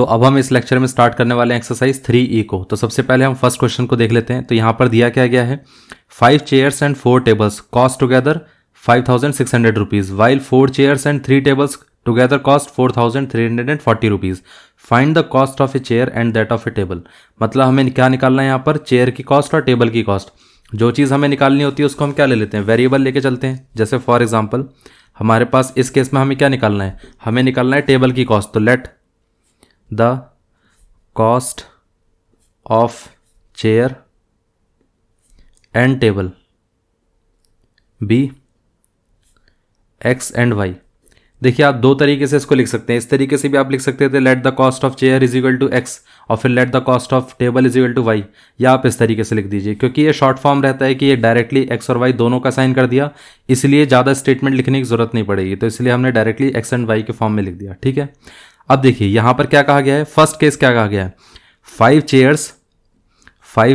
अब हम इस लेक्चर में स्टार्ट करने वाले हैं एक्सरसाइज 3E को। तो सबसे पहले हम फर्स्ट क्वेश्चन को देख लेते हैं। तो यहाँ पर दिया क्या गया है, 5 chairs and 4 tables cost together 5,600 rupees while 4 chairs and 3 tables together cost 4,340 rupees. Find the cost of a chair and that of A table. मतलब हमें क्या निकालना है यहाँ पर, चेयर की कॉस्ट और टेबल की कॉस्ट। जो चीज़ हमें निकालनी होती है उसको हम क्या ले लेते हैं, वेरिएबल लेके चलते हैं। जैसे फॉर एग्जाम्पल हमारे पास इस केस में हमें क्या निकालना है, हमें निकालना है टेबल की कॉस्ट। तो let the cost of chair and table be x and y. देखिए आप दो तरीके से इसको लिख सकते हैं। इस तरीके से भी आप लिख सकते थे, let the cost of chair is equal to x, और फिर let the cost of table is equal to y, या आप इस तरीके से लिख दीजिए। क्योंकि ये शॉर्ट फॉर्म रहता है कि ये डायरेक्टली एक्स और वाई दोनों का साइन कर दिया, इसलिए ज़्यादा स्टेटमेंट लिखने की जरूरत नहीं पड़ेगी। तो इसलिए हमने डायरेक्टली एक्स एंड वाई के फॉर्म में लिख दिया। ठीक है, अब देखिए यहाँ पर क्या कहा गया है, फर्स्ट केस क्या कहा गया है, 5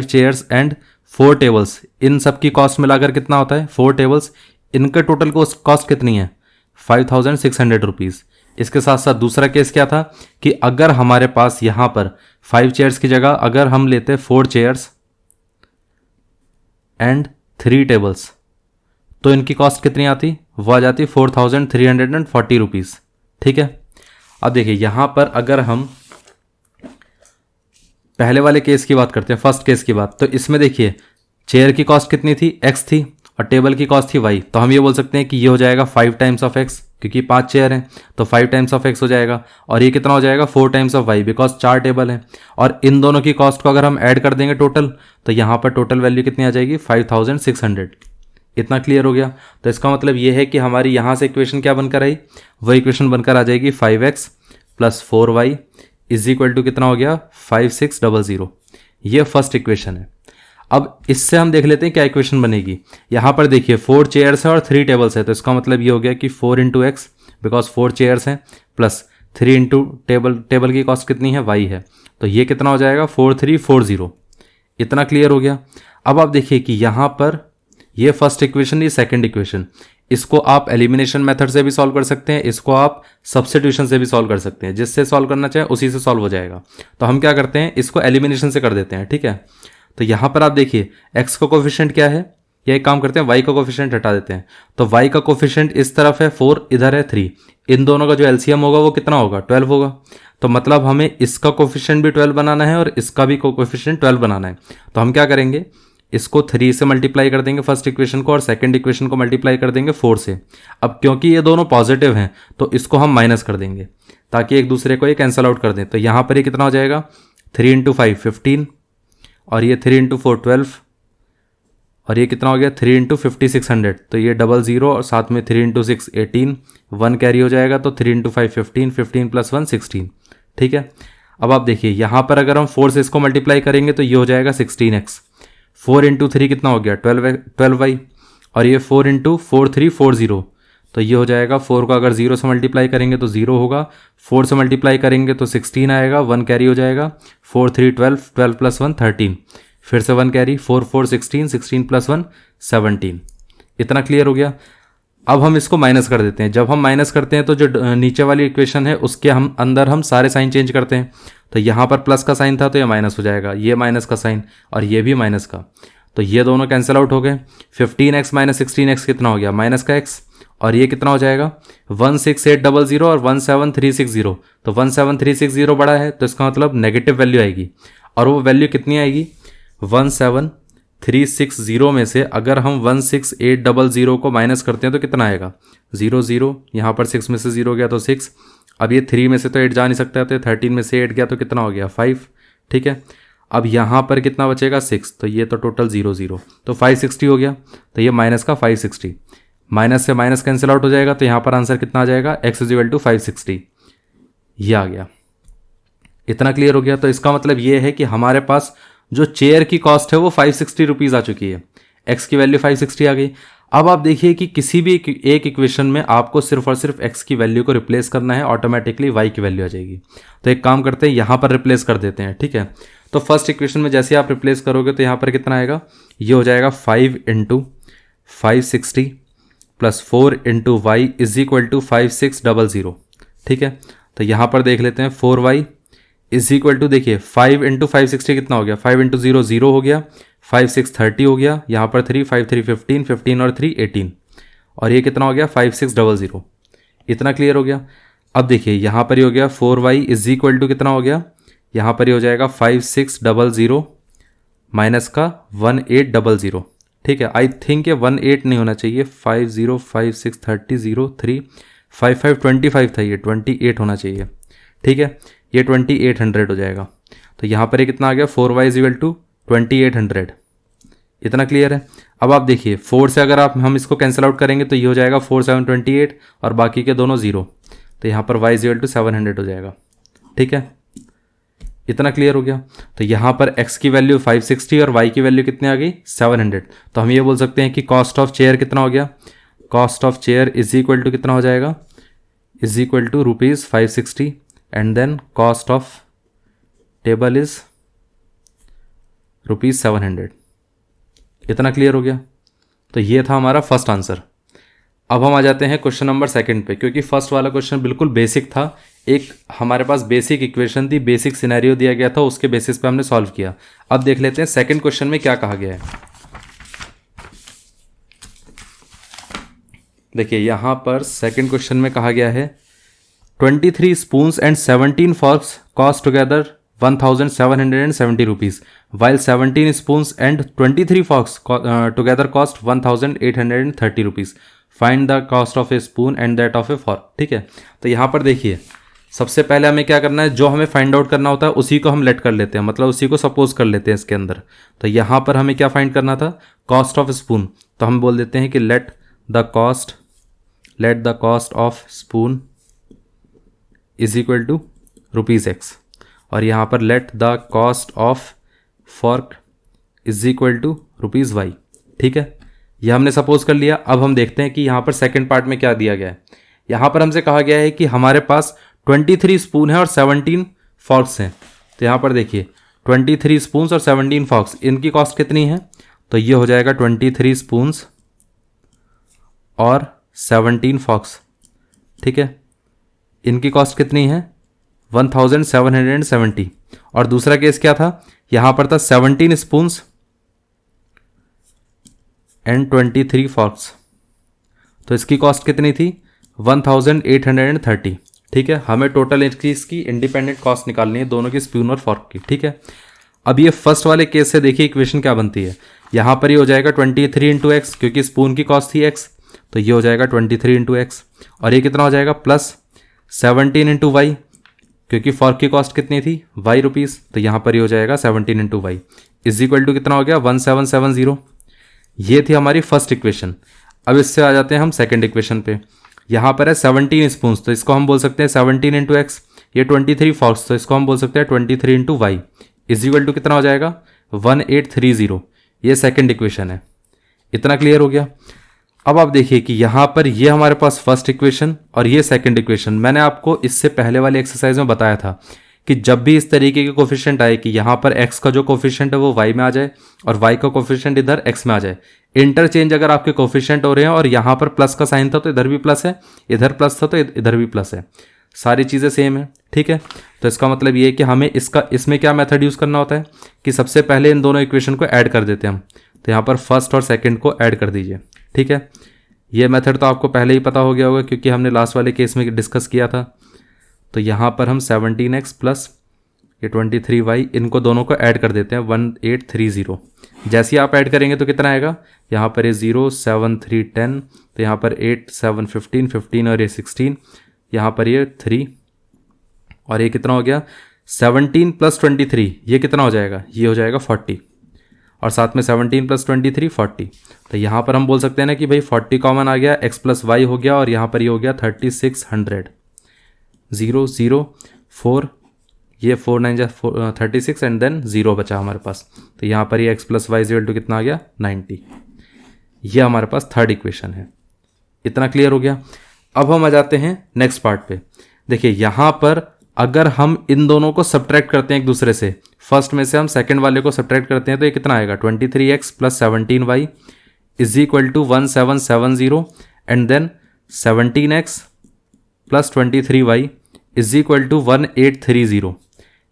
चेयर्स एंड 4 टेबल्स, इन सब की कॉस्ट मिलाकर कितना होता है 4 टेबल्स, इनके टोटल कॉस्ट कितनी है 5,600 रुपीज़। इसके साथ साथ दूसरा केस क्या था कि अगर हमारे पास यहाँ पर 5 चेयर्स की जगह अगर हम लेते 4 चेयर्स एंड 3 टेबल्स, तो इनकी कॉस्ट कितनी आती, वो आ जाती 4,340 रुपीज़। ठीक है, अब देखिए यहाँ पर अगर हम पहले वाले केस की बात करते हैं, फर्स्ट केस की बात, तो इसमें देखिए चेयर की कॉस्ट कितनी थी, एक्स थी, और टेबल की कॉस्ट थी वाई। तो हम ये बोल सकते हैं कि ये हो जाएगा 5 टाइम्स ऑफ एक्स, क्योंकि 5 चेयर हैं तो 5 टाइम्स ऑफ एक्स हो जाएगा, और ये कितना हो जाएगा 4 times of y, because 4 table हैं। और इन दोनों की कॉस्ट को अगर हम ऐड कर देंगे टोटल, तो यहाँ पर टोटल वैल्यू कितनी आ जाएगी 5,600। इतना क्लियर हो गया। तो इसका मतलब ये है कि हमारी यहाँ से इक्वेशन क्या बनकर आई, वो इक्वेशन बनकर आ जाएगी 5x plus 4y is equal to कितना हो गया 5600। ये फर्स्ट इक्वेशन है। अब इससे हम देख लेते हैं क्या इक्वेशन बनेगी। यहाँ पर देखिए 4 चेयर्स है और 3 टेबल्स है, तो इसका मतलब ये हो गया कि 4 इंटू एक्स, बिकॉज 4 चेयर्स हैं, प्लस 3 इंटू टेबल की कॉस्ट कितनी है y है, तो ये कितना हो जाएगा 4340। इतना क्लियर हो गया। अब आप देखिए कि यहाँ पर ये फर्स्ट इक्वेशन, ये सेकंड इक्वेशन, इसको आप एलिमिनेशन मेथड से भी सॉल्व कर सकते हैं, इसको आप सब्स्टिट्यूशन से भी सॉल्व कर सकते हैं। जिससे सॉल्व करना चाहे उसी से सॉल्व हो जाएगा। तो हम क्या करते हैं, इसको एलिमिनेशन से कर देते हैं। ठीक है, तो यहाँ पर आप देखिए x का कोफिशिएंट क्या है, या एक काम करते हैं y का कोफिशिएंट हटा देते हैं। तो y का कोफिशिएंट इस तरफ है 4, इधर है 3, इन दोनों का जो एलसीएम होगा वो कितना होगा 12 होगा। तो मतलब हमें इसका कोफिशिएंट भी 12 बनाना है और इसका भी कोफिशिएंट 12 बनाना है। तो हम क्या करेंगे, इसको 3 से मल्टीप्लाई कर देंगे फर्स्ट इक्वेशन को, और सेकंड इक्वेशन को मल्टीप्लाई कर देंगे 4 से। अब क्योंकि ये दोनों पॉजिटिव हैं तो इसको हम माइनस कर देंगे ताकि एक दूसरे को ये कैंसिल आउट कर दें। तो यहाँ पर ये कितना हो जाएगा 3 इंटू 5 15, और ये 3 इंटू 4 12, और ये कितना हो गया 3 इंटू 5600, तो ये 00 और साथ में 3 इंटू 6 18, 1 कैरी हो जाएगा, तो 3 इंटू 5 15, 15 प्लस 1 16। ठीक है, अब आप देखिए यहाँ पर अगर हम 4 से इसको मल्टीप्लाई करेंगे तो ये हो जाएगा 16x, 4 इंटू 3 कितना हो गया 12y, और ये 4 इंटू 4340, तो ये हो जाएगा 4 को अगर 0 से मल्टीप्लाई करेंगे तो 0 होगा, 4 से मल्टीप्लाई करेंगे तो 16 आएगा, 1 कैरी हो जाएगा, 4 3 12, 12 प्लस 1 13, फिर से 1 कैरी, 4 4 16, 16 प्लस 1 17। इतना क्लियर हो गया। अब हम इसको माइनस कर देते हैं। जब हम माइनस करते हैं तो जो नीचे वाली इक्वेशन है उसके हम अंदर हम सारे साइन चेंज करते हैं। तो यहाँ पर प्लस का साइन था तो ये माइनस हो जाएगा, ये माइनस का साइन और ये भी माइनस का, तो ये दोनों कैंसिल आउट हो गए। 15x माइनस 16x कितना हो गया माइनस का x, और ये कितना हो जाएगा 16800 और 17360, तो 17360 बड़ा है तो इसका मतलब नेगेटिव वैल्यू आएगी, और वो वैल्यू कितनी आएगी 17360 में से अगर हम 16800 को माइनस करते हैं तो कितना आएगा 0 0, यहाँ पर 6 में से 0 गया तो 6, अब ये 3 में से तो 8 जा नहीं सकता है, तो 13 में से 8 गया तो कितना हो गया 5। ठीक है, अब यहाँ पर कितना बचेगा 6, तो ये तो टोटल 0 0, तो 560 हो गया, तो ये माइनस का 560, माइनस से माइनस कैंसिल आउट हो जाएगा, तो यहाँ पर आंसर कितना आ जाएगा x इज इक्वल टू 560, ये आ गया। इतना क्लियर हो गया। तो इसका मतलब ये है कि हमारे पास जो चेयर की कॉस्ट है वो 560 रुपीज़ आ चुकी है, x की वैल्यू 560 आ गई। अब आप देखिए कि किसी भी एक इक्वेशन में आपको सिर्फ और सिर्फ x की वैल्यू को रिप्लेस करना है, ऑटोमेटिकली y की वैल्यू आ जाएगी। तो एक काम करते हैं, यहाँ पर रिप्लेस कर देते हैं। ठीक है, तो फर्स्ट इक्वेशन में जैसे आप रिप्लेस करोगे तो यहाँ पर कितना आएगा, ये हो जाएगा 5 into 560 plus 4 into y is equal to 5600। ठीक है, तो यहाँ पर देख लेते हैं 4y इज इक्वल टू देखिए 5 इंटू 560 कितना हो गया, 5 इंटू 0 0 हो गया, 5 6 30 हो गया, यहाँ पर 3 5 3 15 15 और 3 18, और ये कितना हो गया 5 6 00। इतना क्लियर हो गया। अब देखिए यहाँ पर ही हो गया 4y इज इक्वल टू कितना हो गया, यहाँ पर ही हो जाएगा 5 6 00 माइनस का 1800। ठीक है, आई थिंक ये 18 नहीं होना चाहिए, 5 0 5 6 30 0 3 5 5 25 था, ये 28 होना चाहिए। ठीक है, ये 2800 हो जाएगा। तो यहाँ पर ये कितना आ गया 4y इज इक्वल टू 2800। इतना क्लियर है। अब आप देखिए 4 से अगर हम इसको कैंसिल आउट करेंगे तो ये हो जाएगा 4 7 28 और बाकी के दोनों 0, तो यहाँ पर y इज इक्वल टू 700 हो जाएगा। ठीक है, इतना क्लियर हो गया। तो यहाँ पर x की वैल्यू 560 और y की वैल्यू कितनी आ गई 700। तो हम ये बोल सकते हैं कि कॉस्ट ऑफ चेयर कितना हो गया, cost of chair is equal to कितना हो जाएगा, is equal to ₹560 and then cost of table is ₹700। इतना क्लियर हो गया। तो ये था हमारा फर्स्ट आंसर। अब हम आ जाते हैं क्वेश्चन नंबर सेकंड पे, क्योंकि फर्स्ट वाला क्वेश्चन बिल्कुल बेसिक था। एक हमारे पास बेसिक इक्वेशन थी, बेसिक सिनेरियो दिया गया था, उसके बेसिस पे हमने सॉल्व किया। अब देख लेते हैं सेकंड क्वेश्चन में क्या कहा गया है। देखिए यहाँ पर सेकंड क्वेश्चन में कहा गया है 23 spoons and 17 forex cost together 1770 rupees, while 17 spoons and 23 forks together cost 1830 rupees. Find the cost of A spoon and that of A fork. ठीक है, तो यहाँ पर देखिए सबसे पहले हमें क्या करना है, जो हमें फाइंड आउट करना होता है उसी को हम लेट कर लेते हैं, मतलब उसी को सपोज कर लेते हैं इसके अंदर। तो यहाँ पर हमें क्या फाइंड करना था, कॉस्ट ऑफ स्पून। तो हम बोल देते हैं कि let the cost of spoon is equal to ₹x, और यहाँ पर let the cost of fork is equal to ₹y। ठीक है, ये हमने सपोज कर लिया। अब हम देखते हैं कि यहाँ पर सेकंड पार्ट में क्या दिया गया है। यहाँ पर हमसे कहा गया है कि हमारे पास 23 स्पून है और 17 फॉर्क्स हैं। तो यहाँ पर देखिए 23 स्पून्स और 17 फॉर्क्स, इनकी कॉस्ट कितनी है, तो ये हो जाएगा 23 स्पून्स और 17 फॉर्क्स। ठीक है, इनकी कॉस्ट कितनी है 1770। और दूसरा केस क्या था, यहाँ पर था 17 स्पून्स एंड 23 फॉर्क्स, तो इसकी कॉस्ट कितनी थी 1830। ठीक है, हमें टोटल इसकी इंडिपेंडेंट कॉस्ट निकालनी है दोनों की, स्पून और फॉर्क की। ठीक है, अब ये फर्स्ट वाले केस से देखिए इक्वेशन क्या बनती है। यहाँ पर ये हो जाएगा 23 इंटू एक्स, क्योंकि स्पून की कॉस्ट थी x, तो ये हो जाएगा 23 इंटू एक्स, और ये कितना हो जाएगा प्लस 17 इंटू वाई, क्योंकि फॉर्क की कॉस्ट कितनी थी y रुपीज़, तो यहाँ पर ये हो जाएगा 17 into y is equal to कितना हो गया 1770। ये थी हमारी फर्स्ट इक्वेशन। अब इससे आ जाते हैं हम सेकंड इक्वेशन पे। यहाँ पर है 17 स्पून्स, तो इसको हम बोल सकते हैं 17 इंटू एक्स। ये 23 फॉर्क्स, तो इसको हम बोल सकते हैं 23 into y is equal to कितना हो जाएगा 1830। ये सेकंड इक्वेशन है। इतना क्लियर हो गया। अब आप देखिए कि यहाँ पर ये हमारे पास फर्स्ट इक्वेशन और ये सेकंड इक्वेशन। मैंने आपको इससे पहले वाले एक्सरसाइज में बताया था कि जब भी इस तरीके के कोफिशिएंट आए कि यहाँ पर x का जो कोफिशिएंट है वो y में आ जाए और y का कोफिशिएंट इधर x में आ जाए, इंटरचेंज अगर आपके कोफिशिएंट हो रहे हैं और यहाँ पर प्लस का साइन था तो इधर भी प्लस है, इधर प्लस था तो इधर भी प्लस है, सारी चीज़ें सेम है। ठीक है, तो इसका मतलब ये है कि हमें इसमें क्या मेथड यूज़ करना होता है कि सबसे पहले इन दोनों इक्वेशन को ऐड कर देते हैं हम। तो यहाँ पर फर्स्ट और सेकेंड को ऐड कर दीजिए। ठीक है, ये मेथड तो आपको पहले ही पता हो गया होगा क्योंकि हमने लास्ट वाले केस में डिस्कस किया था। तो यहाँ पर हम 17x प्लस ये 23y इनको दोनों को ऐड कर देते हैं 1830। जैसे ही आप ऐड करेंगे तो कितना आएगा, यहाँ पर ये 0 7 3 10, तो यहाँ पर 8 7 15 15 और ये 16, यहाँ पर ये 3 और ये कितना हो गया 17 प्लस 23, ये कितना हो जाएगा, ये हो जाएगा 40 और साथ में 17 प्लस 23 40। तो यहाँ पर हम बोल सकते हैं ना कि भाई 40 कॉमन आ गया, x प्लस वाई हो गया और यहाँ पर ये हो गया 3600। 0 0 4, ये 4 9 जा 36 एंड देन 0 बचा हमारे पास। तो यहाँ पर ये x plus y equal to कितना आ गया 90। ये हमारे पास थर्ड इक्वेशन है। इतना क्लियर हो गया। अब हम आ जाते हैं नेक्स्ट पार्ट पे। देखिए यहाँ पर अगर हम इन दोनों को सब्ट्रैक्ट करते हैं एक दूसरे से, फर्स्ट में से हम सेकंड वाले को सब्ट्रैक्ट करते हैं तो ये कितना आएगा 23x plus 17y is equal to 1770 and then 17x plus 23y is equal to 1830।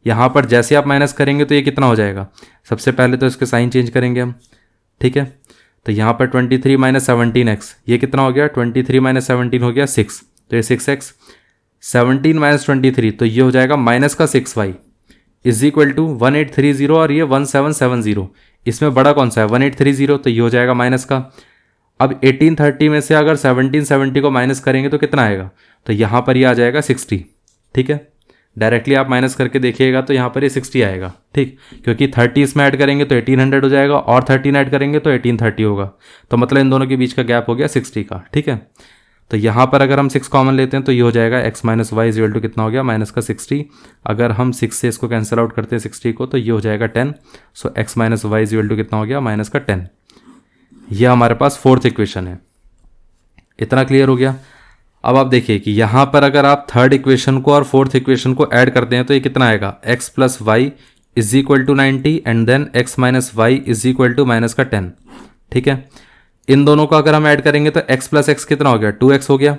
यहाँ पर जैसे आप माइनस करेंगे तो ये कितना हो जाएगा, सबसे पहले तो इसके साइन चेंज करेंगे हम, ठीक है। तो यहाँ पर 23 माइनस 17x, ये कितना हो गया, 23 माइनस 17 हो गया 6, तो ये 6x, 17 माइनस 23 तो ये हो जाएगा माइनस का 6y इज इक्वल टू 1830 और ये 1770, इसमें बड़ा कौन सा है 1830, तो ये हो जाएगा माइनस का। अब 1830 में से अगर 1770 को माइनस करेंगे तो कितना आएगा, तो यहाँ पर ये आ जाएगा 60, ठीक है। डायरेक्टली आप माइनस करके देखिएगा तो यहाँ पर ये 60 आएगा, ठीक, क्योंकि 30 इसमें ऐड करेंगे तो 1800 हो जाएगा और 13 ऐड करेंगे तो 1830 होगा, तो मतलब इन दोनों के बीच का गैप हो गया 60 का, ठीक है। तो यहाँ पर अगर हम 6 कॉमन लेते हैं तो ये हो जाएगा x minus y equal to कितना हो गया माइनस का 60, अगर हम 6 से इसको कैंसिल आउट करते हैं 60 को तो ये हो जाएगा 10, so x minus y equal to कितना हो गया माइनस का 10। यह हमारे पास फोर्थ इक्वेशन है। इतना क्लियर हो गया। अब आप देखिए कि यहाँ पर अगर आप थर्ड इक्वेशन को और फोर्थ इक्वेशन को ऐड करते हैं तो ये कितना आएगा, x plus y is equal to 90 and then x minus y is equal to minus का 10, ठीक है। इन दोनों को अगर हम ऐड करेंगे तो x प्लस एक्स कितना हो गया 2x हो गया,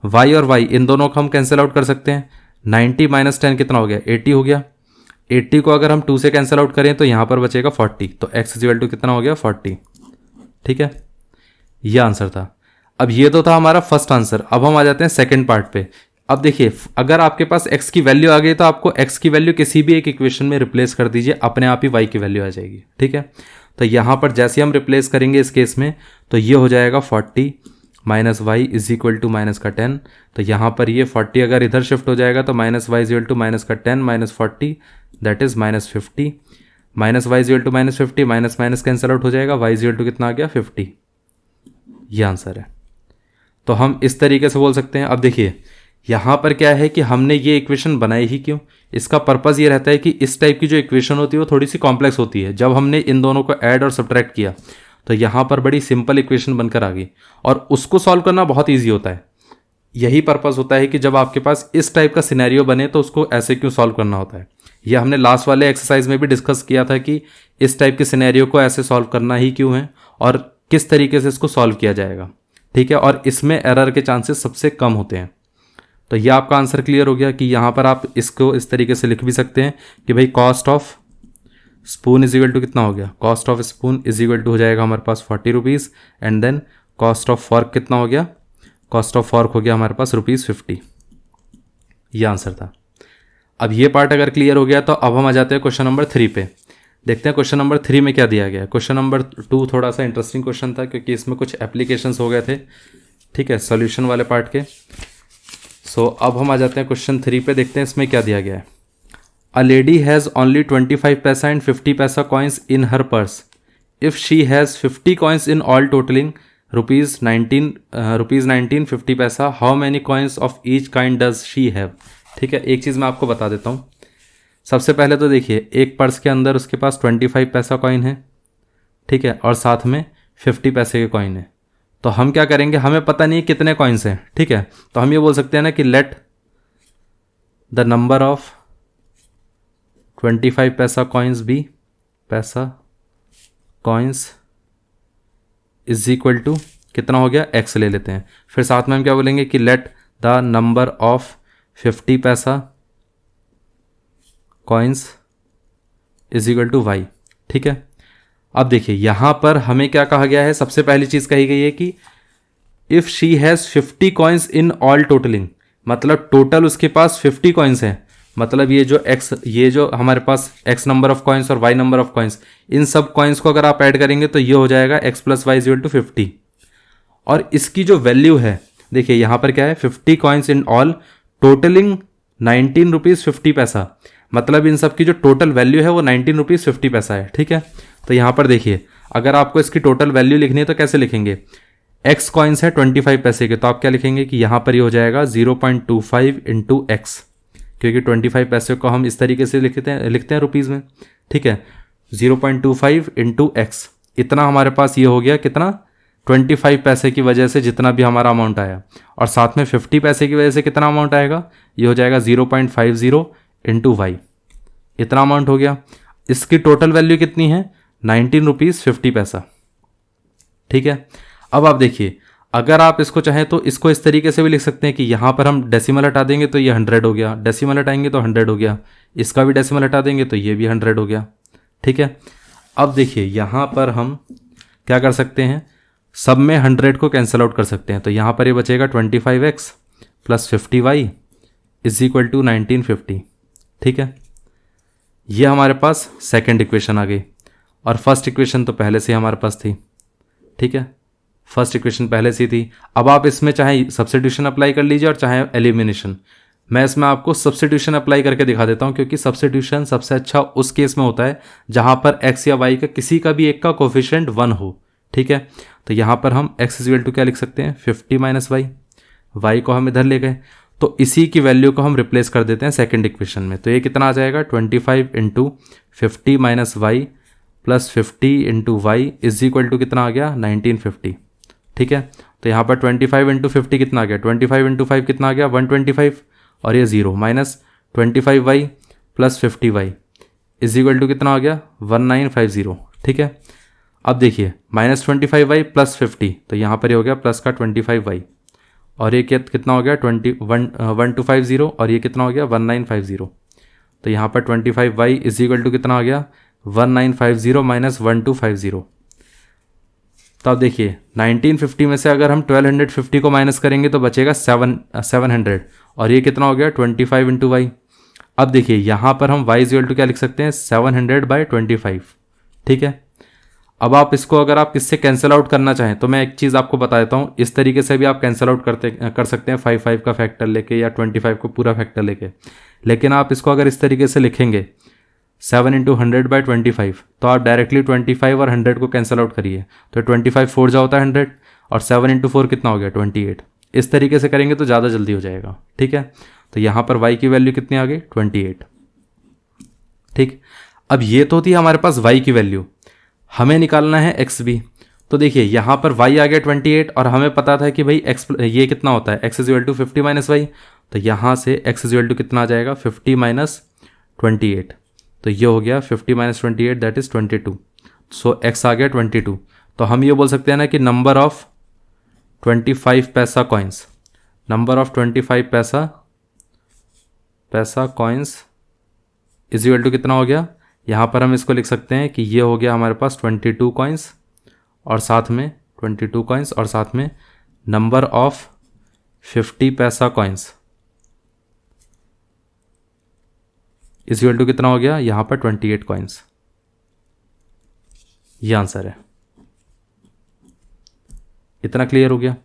y और y इन दोनों को हम कैंसिल आउट कर सकते हैं, 90 माइनस 10 कितना हो गया 80 हो गया, 80 को अगर हम 2 से कैंसिल आउट करें तो यहाँ पर बचेगा 40, तो x इज इक्वल टू कितना हो गया 40, ठीक है। यह आंसर था। अब ये तो था हमारा फर्स्ट आंसर। अब हम आ जाते हैं सेकंड पार्ट पे। अब देखिए अगर आपके पास x की वैल्यू आ गई तो आपको x की वैल्यू किसी भी एक इक्वेशन में रिप्लेस कर दीजिए, अपने आप ही y की वैल्यू आ जाएगी, ठीक है। तो यहाँ पर जैसे हम रिप्लेस करेंगे इस केस में तो ये हो जाएगा 40 minus y is equal to minus का 10, तो यहाँ पर ये 40 अगर इधर शिफ्ट हो जाएगा तो minus y is equal to minus का 10 minus 40 that is minus 50, minus y is equal to minus 50, minus minus cancel out हो जाएगा, वाई इज इक्वल टू कितना आ गया 50। ये आंसर है। तो हम इस तरीके से बोल सकते हैं। अब देखिए यहाँ पर क्या है कि हमने ये इक्वेशन बनाई ही क्यों, इसका पर्पज़ ये रहता है कि इस टाइप की जो इक्वेशन होती है वो थोड़ी सी कॉम्प्लेक्स होती है। जब हमने इन दोनों को ऐड और सब्ट्रैक्ट किया तो यहाँ पर बड़ी सिंपल इक्वेशन बनकर आ गई और उसको सॉल्व करना बहुत ईजी होता है। यही पर्पज़ होता है कि जब आपके पास इस टाइप का सिनेरियो बने तो उसको ऐसे क्यों सॉल्व करना होता है। यह हमने लास्ट वाले एक्सरसाइज में भी डिस्कस किया था कि इस टाइप के सिनेरियो को ऐसे सॉल्व करना ही क्यों है और किस तरीके से इसको सॉल्व किया जाएगा, ठीक है। और इसमें एरर के चांसेस सबसे कम होते हैं। तो यह आपका आंसर क्लियर हो गया कि यहाँ पर आप इसको इस तरीके से लिख भी सकते हैं कि भाई cost of spoon is equal to कितना हो गया, cost of spoon is equal to हो जाएगा हमारे पास 40 rupees and then cost of fork कितना हो गया, कॉस्ट ऑफ फॉर्क हो गया हमारे पास ₹50। ये आंसर था। अब ये पार्ट अगर क्लियर हो गया तो अब हम आ जाते हैं क्वेश्चन नंबर 3 पे। देखते हैं क्वेश्चन नंबर 3 में क्या दिया गया है। क्वेश्चन नंबर 2 थोड़ा सा इंटरेस्टिंग क्वेश्चन था क्योंकि इसमें कुछ एप्लीकेशंस हो गए थे, ठीक है, सॉल्यूशन वाले पार्ट के। सो अब हम आ जाते हैं क्वेश्चन 3 पे। देखते हैं इसमें क्या दिया गया है। अ लेडी हैज़ ओनली 25 पैसा एंड 50 पैसा coins in her purse if she has 50 coins in all totalling ₹19 50 पैसा, how many coins of each kind does she have. ठीक है, एक चीज़ मैं आपको बता देता हूँ। सबसे पहले तो देखिए एक पर्स के अंदर उसके पास 25 पैसा कॉइन है, ठीक है, और साथ में 50 पैसे के कॉइन है। तो हम क्या करेंगे, हमें पता नहीं कितने कॉइन्स हैं, ठीक है, तो हम ये बोल सकते हैं ना कि लेट द नंबर ऑफ 25 पैसा कॉइन्स बी पैसा कॉइन्स इज इक्वल टू कितना हो गया, एक्स ले लेते हैं। फिर साथ में हम क्या बोलेंगे कि लेट द नंबर ऑफ 50 पैसा coins is equal to y. ठीक है, अब देखिए यहाँ पर हमें क्या कहा गया है। सबसे पहली चीज़ कही गई है कि if she has 50 coins in all totalling, मतलब टोटल उसके पास 50 कॉइन्स हैं। मतलब ये जो हमारे पास x नंबर ऑफ कॉइन्स और y नंबर ऑफ कॉइन्स, इन सब कॉइन्स को अगर आप ऐड करेंगे तो ये हो जाएगा x plus y is equal to 50। और इसकी जो वैल्यू है, देखिए यहाँ पर क्या है, 50 coins in all totalling 19 rupees 50 पैसा, मतलब इन सब की जो टोटल वैल्यू है वो 19 रुपीज़ 50 पैसा है। ठीक है, तो यहाँ पर देखिए अगर आपको इसकी टोटल वैल्यू लिखनी है तो कैसे लिखेंगे, x कॉइन्स है 25 पैसे के, तो आप क्या लिखेंगे कि यहाँ पर ये हो जाएगा 0.25 इंटू एक्स, क्योंकि 25 पैसे को हम इस तरीके से लिखते हैं रुपीज़ में। ठीक है, 0.25 इंटू एक्स, इतना हमारे पास ये हो गया कितना, 25 पैसे की वजह से जितना भी हमारा अमाउंट आया, और साथ में 50 पैसे की वजह से कितना अमाउंट आएगा, ये हो जाएगा 0.50 इंटू वाई, इतना अमाउंट हो गया। इसकी टोटल वैल्यू कितनी है, 19 रुपीज़ 50 पैसा। ठीक है, अब आप देखिए अगर आप इसको चाहें तो इसको इस तरीके से भी लिख सकते हैं कि यहाँ पर हम डेसिमल हटा देंगे तो ये 100 हो गया, डेसिमल हटाएंगे तो 100 हो गया, इसका भी डेसिमल हटा देंगे तो ये भी 100 हो गया। ठीक है, अब देखिए यहाँ पर हम क्या कर सकते हैं, सब में 100 को कैंसिल आउट कर सकते हैं। तो यहाँ पर ये बचेगा 25x plus 50y is equal to 1950। ठीक है, ये हमारे पास सेकेंड इक्वेशन आ गई, और फर्स्ट इक्वेशन तो पहले से हमारे पास थी। ठीक है, फर्स्ट इक्वेशन पहले से थी। अब आप इसमें चाहे सब्स्टिट्यूशन अप्लाई कर लीजिए और चाहे एलिमिनेशन। मैं इसमें आपको सब्स्टिट्यूशन अप्लाई करके दिखा देता हूं, क्योंकि सब्स्टिट्यूशन सबसे अच्छा उस केस में होता है जहां पर x या y का किसी का भी एक का कोफिशिएंट 1 हो। ठीक है, तो यहां पर हम x इक्वल टू क्या लिख सकते हैं, 50 माइनस वाई, y को हम इधर ले गए, तो इसी की वैल्यू को हम रिप्लेस कर देते हैं सेकेंड इक्वेशन में। तो ये कितना आ जाएगा, 25 into 50 minus y plus 50 into y is equal to कितना आ गया, 1950। ठीक है, तो यहाँ पर 25 इंटू 50 कितना आ गया, 25 इंटू 5 कितना आ गया, 125, और ये 0 minus 25y plus 50y is equal to कितना आ गया, 1950। ठीक है, अब देखिए -25y प्लस 50, तो यहाँ पर ये हो गया प्लस का 25y, और ये कितना हो गया 1250, और ये कितना हो गया 1950। तो यहाँ पर 25y इज इक्वल टू कितना आ गया, 1950 माइनस 1250। तो अब देखिए 1950 में से अगर हम 1250 को माइनस करेंगे तो बचेगा 700, और ये कितना हो गया 25 इंटू वाई। अब देखिए यहाँ पर हम y इक्वल टू क्या लिख सकते हैं, 700/25। ठीक है, अब आप इसको अगर आप किससे कैंसिल आउट करना चाहें तो मैं एक चीज़ आपको बता देता हूँ, इस तरीके से भी आप कैंसिल आउट कर सकते हैं 5 का फैक्टर लेके या 25 को पूरा फैक्टर लेके। लेकिन आप इसको अगर इस तरीके से लिखेंगे 7 इंटू 100/25, तो आप डायरेक्टली 25 और 100 को कैंसिल आउट करिए, तो 25 4 जा होता है 100, और 7 इंटू 4 कितना हो गया 28। इस तरीके से करेंगे तो ज़्यादा जल्दी हो जाएगा। ठीक है, तो यहाँ पर y की वैल्यू कितनी आ गई, 28। ठीक, अब ये तो थी हमारे पास y की वैल्यू, हमें निकालना है x भी। तो देखिए यहाँ पर y आ गया 28, और हमें पता था कि भाई x ये कितना होता है, x is equal to 50 minus y, तो यहाँ से x इज इक्वल टू कितना आ जाएगा, 50 माइनस 28। तो ये हो गया 50 minus 28 that is 22। So x आ गया 22। तो हम ये बोल सकते हैं ना कि नंबर ऑफ 25 पैसा कॉइन्स, नंबर ऑफ 25 पैसा कॉइन्स इज इक्वल टू कितना हो गया, यहाँ पर हम इसको लिख सकते हैं कि ये हो गया हमारे पास 22 कॉइन्स, और साथ में 22 कॉइन्स, और साथ में नंबर ऑफ 50 पैसा कॉइन्स इज इक्वल टू कितना हो गया, यहाँ पर 28 कॉइन्स। ये आंसर है। इतना क्लियर हो गया।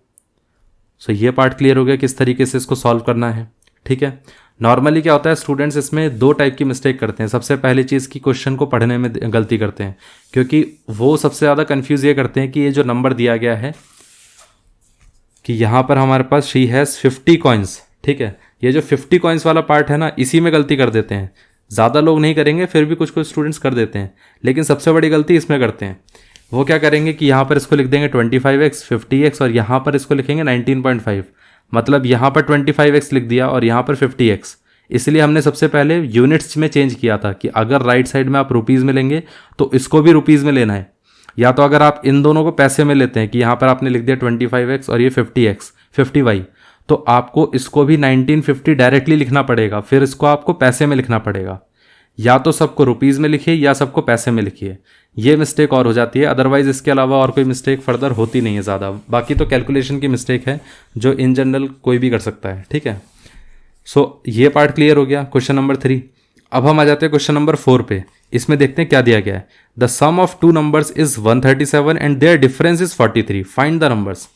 सो ये पार्ट क्लियर हो गया किस तरीके से इसको सॉल्व करना है। ठीक है, नॉर्मली क्या होता है स्टूडेंट्स इसमें 2 टाइप की मिस्टेक करते हैं। सबसे पहली चीज़ कि क्वेश्चन को पढ़ने में गलती करते हैं, क्योंकि वो सबसे ज़्यादा कंफ्यूज ये करते हैं कि ये जो नंबर दिया गया है कि यहाँ पर हमारे पास शी हैज़ 50 कॉइन्स। ठीक है, ये जो 50 कॉइन्स वाला पार्ट है ना, इसी में गलती कर देते हैं। ज़्यादा लोग नहीं करेंगे, फिर भी कुछ कुछ स्टूडेंट्स कर देते हैं, लेकिन सबसे बड़ी गलती इसमें करते हैं। वो क्या करेंगे कि यहाँ पर इसको लिख देंगे 25x 50x, और यहाँ पर इसको लिखेंगे 19.5, मतलब यहाँ पर 25x लिख दिया और यहाँ पर 50x। इसलिए हमने सबसे पहले यूनिट्स में चेंज किया था कि अगर राइट साइड में आप रुपीज़ में लेंगे तो इसको भी रुपीज़ में लेना है, या तो अगर आप इन दोनों को पैसे में लेते हैं कि यहाँ पर आपने लिख दिया 25x और ये 50y, तो आपको इसको भी 1950 डायरेक्टली लिखना पड़ेगा, फिर इसको आपको पैसे में लिखना पड़ेगा। या तो सबको रुपीज़ में लिखिए या सबको पैसे में लिखिए, ये मिस्टेक और हो जाती है। अदरवाइज इसके अलावा और कोई मिस्टेक फर्दर होती नहीं है ज़्यादा। बाकी तो कैलकुलेशन की मिस्टेक है जो इन जनरल कोई भी कर सकता है। ठीक है, सो ये पार्ट क्लियर हो गया क्वेश्चन नंबर 3। अब हम आ जाते हैं क्वेश्चन नंबर 4 पे। इसमें देखते हैं क्या दिया गया है। The sum of 2 numbers is 137 and their difference is 43, find the numbers.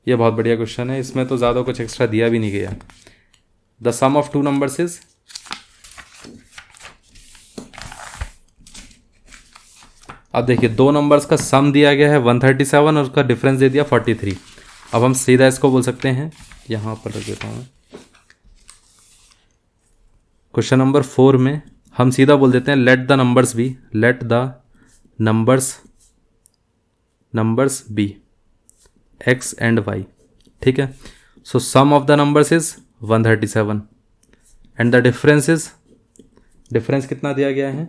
ये बहुत बढ़िया क्वेश्चन है, इसमें तो ज़्यादा कुछ एक्स्ट्रा दिया भी नहीं गया। The sum of 2 numbers is, अब देखिए 2 नंबर्स का सम दिया गया है 137 और उसका डिफरेंस दे दिया 43। अब हम सीधा इसको बोल सकते हैं, यहाँ पर रख देता हूँ। क्वेश्चन नंबर 4 में हम सीधा बोल देते हैं let the numbers be, let the numbers be x and y। ठीक है, so sum of the numbers is 137 and the difference is, difference कितना दिया गया है,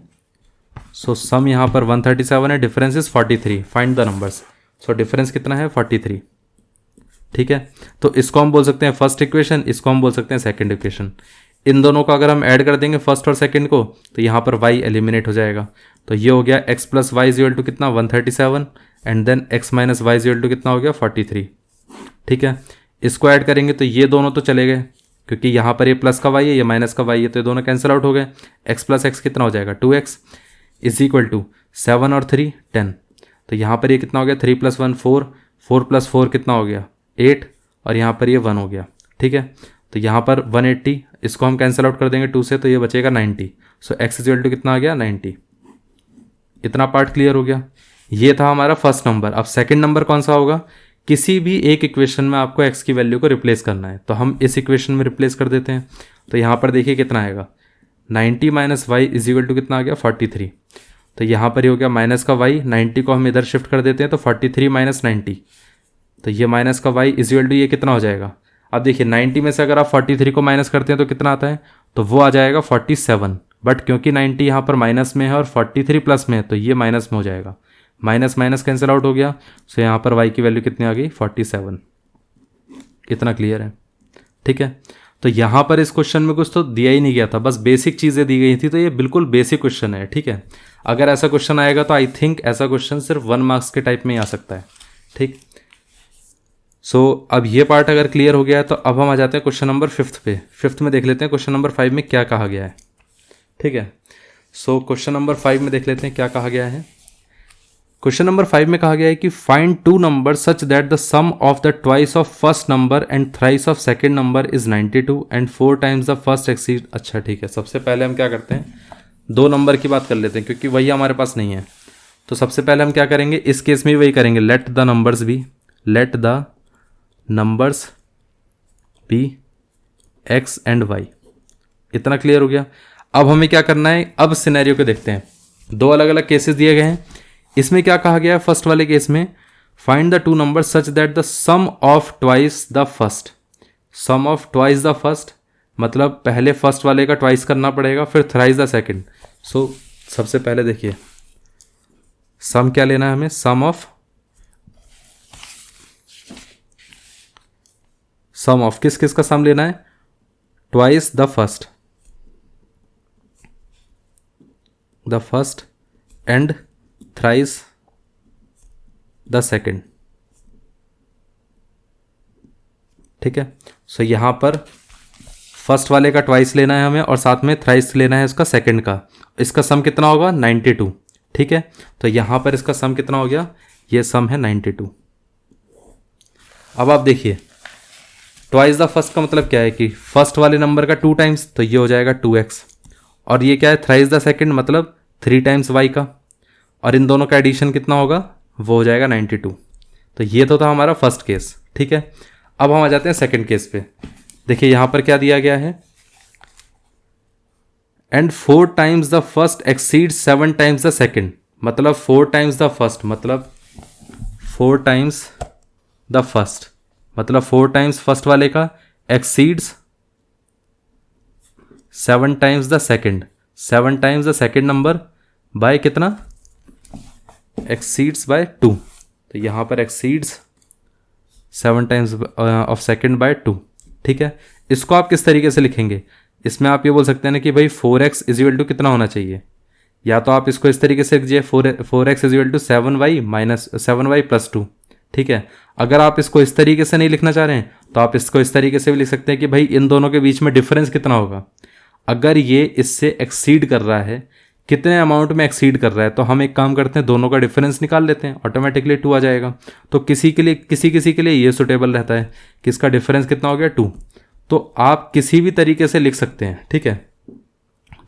सो सम यहाँ पर 137 है, difference is 43, find the numbers. So difference कितना है 43। ठीक है, तो इसको हम बोल सकते हैं फर्स्ट इक्वेशन, इसको हम बोल सकते हैं सेकंड इक्वेशन। इन दोनों को अगर हम ऐड कर देंगे फर्स्ट और सेकंड को तो यहाँ पर y एलिमिनेट हो जाएगा। तो ये हो गया x plus y is equal to कितना 137 and then x minus y is equal to कितना हो गया 43। ठीक है, इसको ऐड करेंगे तो ये दोनों तो चले गए क्योंकि यहाँ पर ये प्लस का y है ये माइनस का y है, तो ये दोनों कैंसिल आउट हो गए। x प्लस एक्स कितना हो जाएगा 2x इज इक्वल टू 7 और 3 10। तो यहाँ पर ये कितना हो गया 3 प्लस 1 4, 4 प्लस 4 कितना हो गया 8 और यहाँ पर ये 1 हो गया। ठीक है, तो यहाँ पर 180 इसको हम कैंसिल आउट कर देंगे 2 से तो ये बचेगा 90। सो x इज इक्वल टू कितना आ गया 90। इतना पार्ट क्लियर हो गया। ये था हमारा फर्स्ट नंबर। अब सेकंड नंबर कौन सा होगा, किसी भी एक इक्वेशन में आपको x की वैल्यू को रिप्लेस करना है, तो हम इस इक्वेशन में रिप्लेस कर देते हैं। तो यहाँ पर देखिए कितना आएगा 90 minus y is equal to कितना आ गया 43। तो यहाँ पर ये हो गया माइनस का y, 90 को हम इधर शिफ्ट कर देते हैं तो 43 माइनस 90, तो ये माइनस का y इज इक्वल टू ये कितना हो जाएगा। अब देखिए 90 में से अगर आप 43 को माइनस करते हैं तो कितना आता है, तो वो आ जाएगा 47। बट क्योंकि 90 यहाँ पर माइनस में है और 43 प्लस में है तो ये माइनस में हो जाएगा, माइनस माइनस कैंसिल आउट हो गया। सो यहाँ पर y की वैल्यू कितनी आ गई 47। इतना क्लियर है। ठीक है, तो यहाँ पर इस क्वेश्चन में कुछ तो दिया ही नहीं गया था, बस बेसिक चीज़ें दी गई थी, तो ये बिल्कुल बेसिक क्वेश्चन है। ठीक है, अगर ऐसा क्वेश्चन आएगा तो आई थिंक ऐसा क्वेश्चन सिर्फ 1 मार्क्स के टाइप में ही आ सकता है। ठीक, सो अब ये पार्ट अगर क्लियर हो गया है तो अब हम आ जाते हैं क्वेश्चन नंबर 5 पे। 5 में देख लेते हैं क्वेश्चन नंबर 5 में क्या कहा गया है। ठीक है, सो क्वेश्चन नंबर 5 में देख लेते हैं क्या कहा गया है। क्वेश्चन नंबर 5 में कहा गया है कि find 2 number such that the sum of the twice of first number and thrice of second number is 92 and 4 times the first exceed. अच्छा ठीक है, सबसे पहले हम क्या करते हैं 2 नंबर की बात कर लेते हैं क्योंकि वही हमारे पास नहीं है। तो सबसे पहले हम क्या करेंगे, इस केस में भी वही करेंगे, let the numbers be x and y. इतना क्लियर हो गया। अब हमें क्या करना है, अब सिनेरियो को देखते हैं। 2 अलग अलग केसेस दिए गए हैं। इसमें क्या कहा गया है, फर्स्ट वाले केस में find the 2 number such that the sum of twice the first. Sum of twice the first मतलब पहले फर्स्ट वाले का ट्वाइस करना पड़ेगा, फिर थ्राइस द सेकंड। सो सबसे पहले देखिए सम क्या लेना है हमें, सम ऑफ किस किस का सम लेना है, twice the first and thrice the second. ठीक है, सो यहां पर फर्स्ट वाले का ट्वाइस लेना है हमें और साथ में थ्राइस लेना है इसका सेकंड का। इसका सम कितना होगा 92। ठीक है, तो यहां पर इसका सम कितना हो गया, ये सम है 92। अब आप देखिए ट्वाइस द फर्स्ट का मतलब क्या है कि फर्स्ट वाले नंबर का 2 टाइम्स, तो ये हो जाएगा 2x, और ये क्या है थ्राइस द सेकंड मतलब 3 टाइम्स y का, और इन दोनों का एडिशन कितना होगा वो हो जाएगा 92। तो ये तो था हमारा फर्स्ट केस। ठीक है, अब हम आ जाते हैं सेकंड केस पे। देखिए यहां पर क्या दिया गया है, and 4 times the first exceed 7 times the second. मतलब 4 टाइम्स द फर्स्ट मतलब 4 टाइम्स द फर्स्ट मतलब 4 टाइम्स फर्स्ट वाले का exceeds 7 times the second. 7 times the second number by कितना, एक्सीड्स बाय 2। तो यहां पर exceeds 7 times of second by 2। ठीक है, इसको आप किस तरीके से लिखेंगे, इसमें आप ये बोल सकते हैं ना कि भाई 4x इज इक्वल टू कितना होना चाहिए, या तो आप इसको इस तरीके से लिखिए 4x is equal to 7y minus 7y plus 2। ठीक है, अगर आप इसको इस तरीके से नहीं लिखना चाह रहे हैं तो आप इसको इस तरीके से भी लिख सकते हैं कि भाई इन दोनों के बीच में डिफरेंस कितना होगा। अगर ये इससे एक्सीड कर रहा है, कितने अमाउंट में एक्सीड कर रहा है, तो हम एक काम करते हैं दोनों का डिफरेंस निकाल लेते हैं, ऑटोमेटिकली 2 आ जाएगा। तो किसी के लिए किसी के लिए ये सुटेबल रहता है कि इसका डिफरेंस कितना हो गया 2। तो आप किसी भी तरीके से लिख सकते हैं। ठीक है,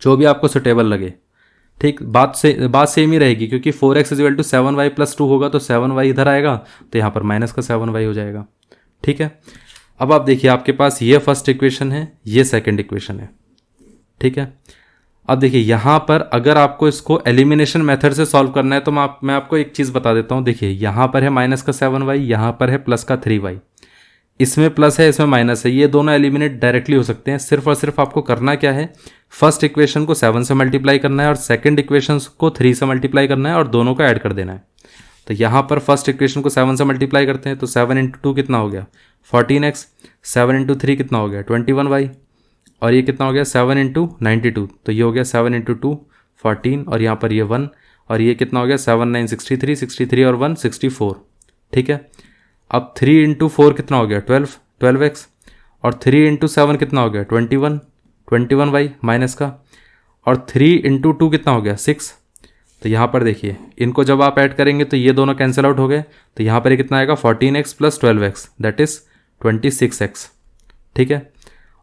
जो भी आपको सुटेबल लगे। ठीक, बात सेम ही रहेगी क्योंकि 4x is equal to 7y plus 2 होगा तो 7y इधर आएगा तो यहाँ पर माइनस का 7y हो जाएगा। ठीक है, अब आप देखिए आपके पास ये फर्स्ट इक्वेशन है, ये सेकंड इक्वेशन है। ठीक है, अब देखिए यहाँ पर अगर आपको इसको एलिमिनेशन मेथड से सॉल्व करना है तो मैं आपको एक चीज़ बता देता हूँ। देखिए यहाँ पर है माइनस का 7y, यहाँ पर है प्लस का 3y। इसमें प्लस है, इसमें माइनस है, ये दोनों एलिमिनेट डायरेक्टली हो सकते हैं। सिर्फ और सिर्फ आपको करना क्या है, फर्स्ट इक्वेशन को 7 से मल्टीप्लाई करना है और सेकंड इक्वेशन को 3 से मल्टीप्लाई करना है और दोनों को ऐड कर देना है। तो यहाँ पर फर्स्ट इक्वेशन को 7 से मल्टीप्लाई करते हैं तो 7 × 2 कितना हो गया 14x, 7 × 3 कितना हो गया 21y, और ये कितना हो गया 7 इंटू 92, तो ये हो गया 7 इंटू 2 14, और यहाँ पर ये 1, और ये कितना हो गया 7 9 63, 63 और 1 64, ठीक है। अब 3 इंटू 4 कितना हो गया 12x, और 3 इंटू 7 कितना हो गया 21y माइनस का, और 3 इंटू 2 कितना हो गया 6। तो यहाँ पर देखिए इनको जब आप ऐड करेंगे तो ये दोनों कैंसिल आउट हो गए, तो यहाँ पर ये कितना आएगा 14x plus 12x that is 26x, ठीक है।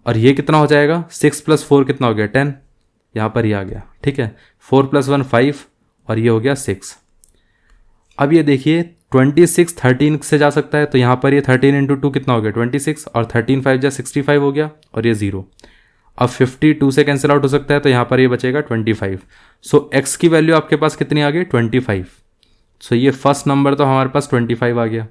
और ये कितना हो जाएगा 6 प्लस 4 कितना हो गया 10, यहाँ पर ये आ गया, ठीक है। 4 प्लस 1 5, और ये हो गया 6। अब ये देखिए 26 13 से जा सकता है, तो यहाँ पर ये 13 इंटू 2 कितना हो गया 26, और 13 5 जा 65 हो गया, और ये 0। अब 52 से कैंसिल आउट हो सकता है, तो यहाँ पर ये बचेगा 25। सो x की वैल्यू आपके पास कितनी आ गई 25। सो ये फर्स्ट नंबर तो हमारे पास 25 आ गया।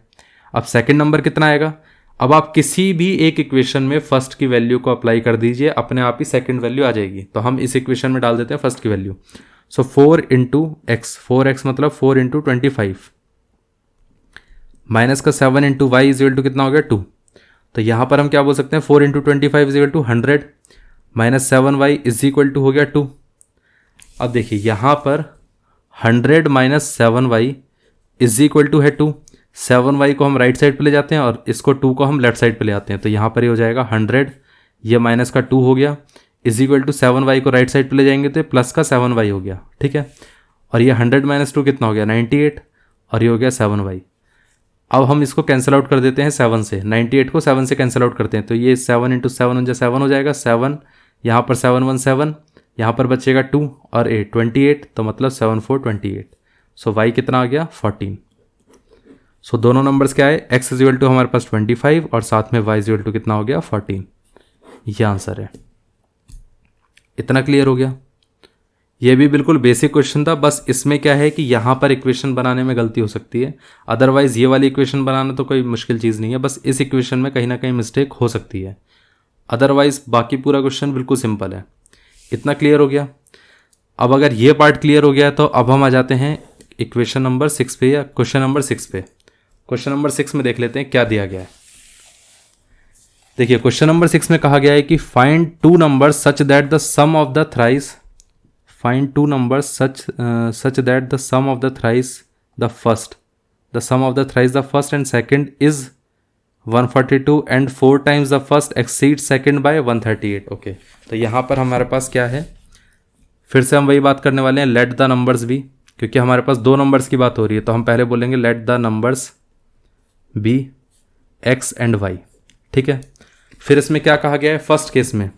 अब सेकंड नंबर कितना आएगा, अब आप किसी भी एक इक्वेशन में फर्स्ट की वैल्यू को अप्लाई कर दीजिए, अपने आप ही सेकंड वैल्यू आ जाएगी। तो हम इस इक्वेशन में डाल देते हैं फर्स्ट की वैल्यू। सो 4 इंटू एक्स, 4x मतलब 4 इंटू 25 माइनस का 7 into y is equal to कितना हो गया 2। तो यहाँ पर हम क्या बोल सकते हैं 4 into 25 is equal to 100 minus 7y is equal to हो गया 2। अब देखिए यहाँ पर 100 minus 7y is equal to है 2। 7y को हम राइट साइड पे ले जाते हैं और इसको 2 को हम लेफ्ट साइड पे ले आते हैं, तो यहाँ पर ये हो जाएगा 100, ये माइनस का 2 हो गया इज इक्वल टू 7y को राइट साइड पे ले जाएंगे तो प्लस का 7y हो गया, ठीक है। और ये 100 माइनस 2 कितना हो गया 98, और ये हो गया 7y। अब हम इसको कैंसिल आउट कर देते हैं 7 से, 98 को 7 से कैंसिल आउट करते हैं, तो ये 7 इंटू 7 हो जाएगा 7, यहाँ पर 7 1 7, यहाँ पर बचेगा 2 और 8 28, तो मतलब 7 4 28। सो y कितना आ गया 14। सो दोनों नंबर्स क्या है x इज इक्वल टू हमारे पास 25 और साथ में y इज इक्वल टू कितना हो गया 14। ये आंसर है। इतना क्लियर हो गया। ये भी बिल्कुल बेसिक क्वेश्चन था, बस इसमें क्या है कि यहाँ पर इक्वेशन बनाने में गलती हो सकती है, अदरवाइज ये वाली इक्वेशन बनाना तो कोई मुश्किल चीज़ नहीं है, बस इस इक्वेशन में कहीं ना कहीं मिस्टेक हो सकती है, अदरवाइज बाकी पूरा क्वेश्चन बिल्कुल सिंपल है। इतना क्लियर हो गया। अब अगर ये पार्ट क्लियर हो गया तो अब हम आ जाते हैं इक्वेशन नंबर 6 पे या क्वेश्चन नंबर 6 पे। क्वेश्चन नंबर 6 में देख लेते हैं क्या दिया गया है। देखिए क्वेश्चन नंबर 6 में कहा गया है कि find two numbers such that the sum of the thrice, find two numbers such that the sum of the thrice the first, the sum of the thrice the first and second is 142 and 4 times the first exceed second by 138। Okay, तो यहाँ पर हमारे पास क्या है, फिर से हम वही बात करने वाले हैं, लेट द नंबर्स बी, क्योंकि हमारे पास दो नंबर्स की बात हो रही है, तो हम पहले बोलेंगे let the numbers be x and y, ठीक है। फिर इसमें क्या कहा गया है फर्स्ट केस में,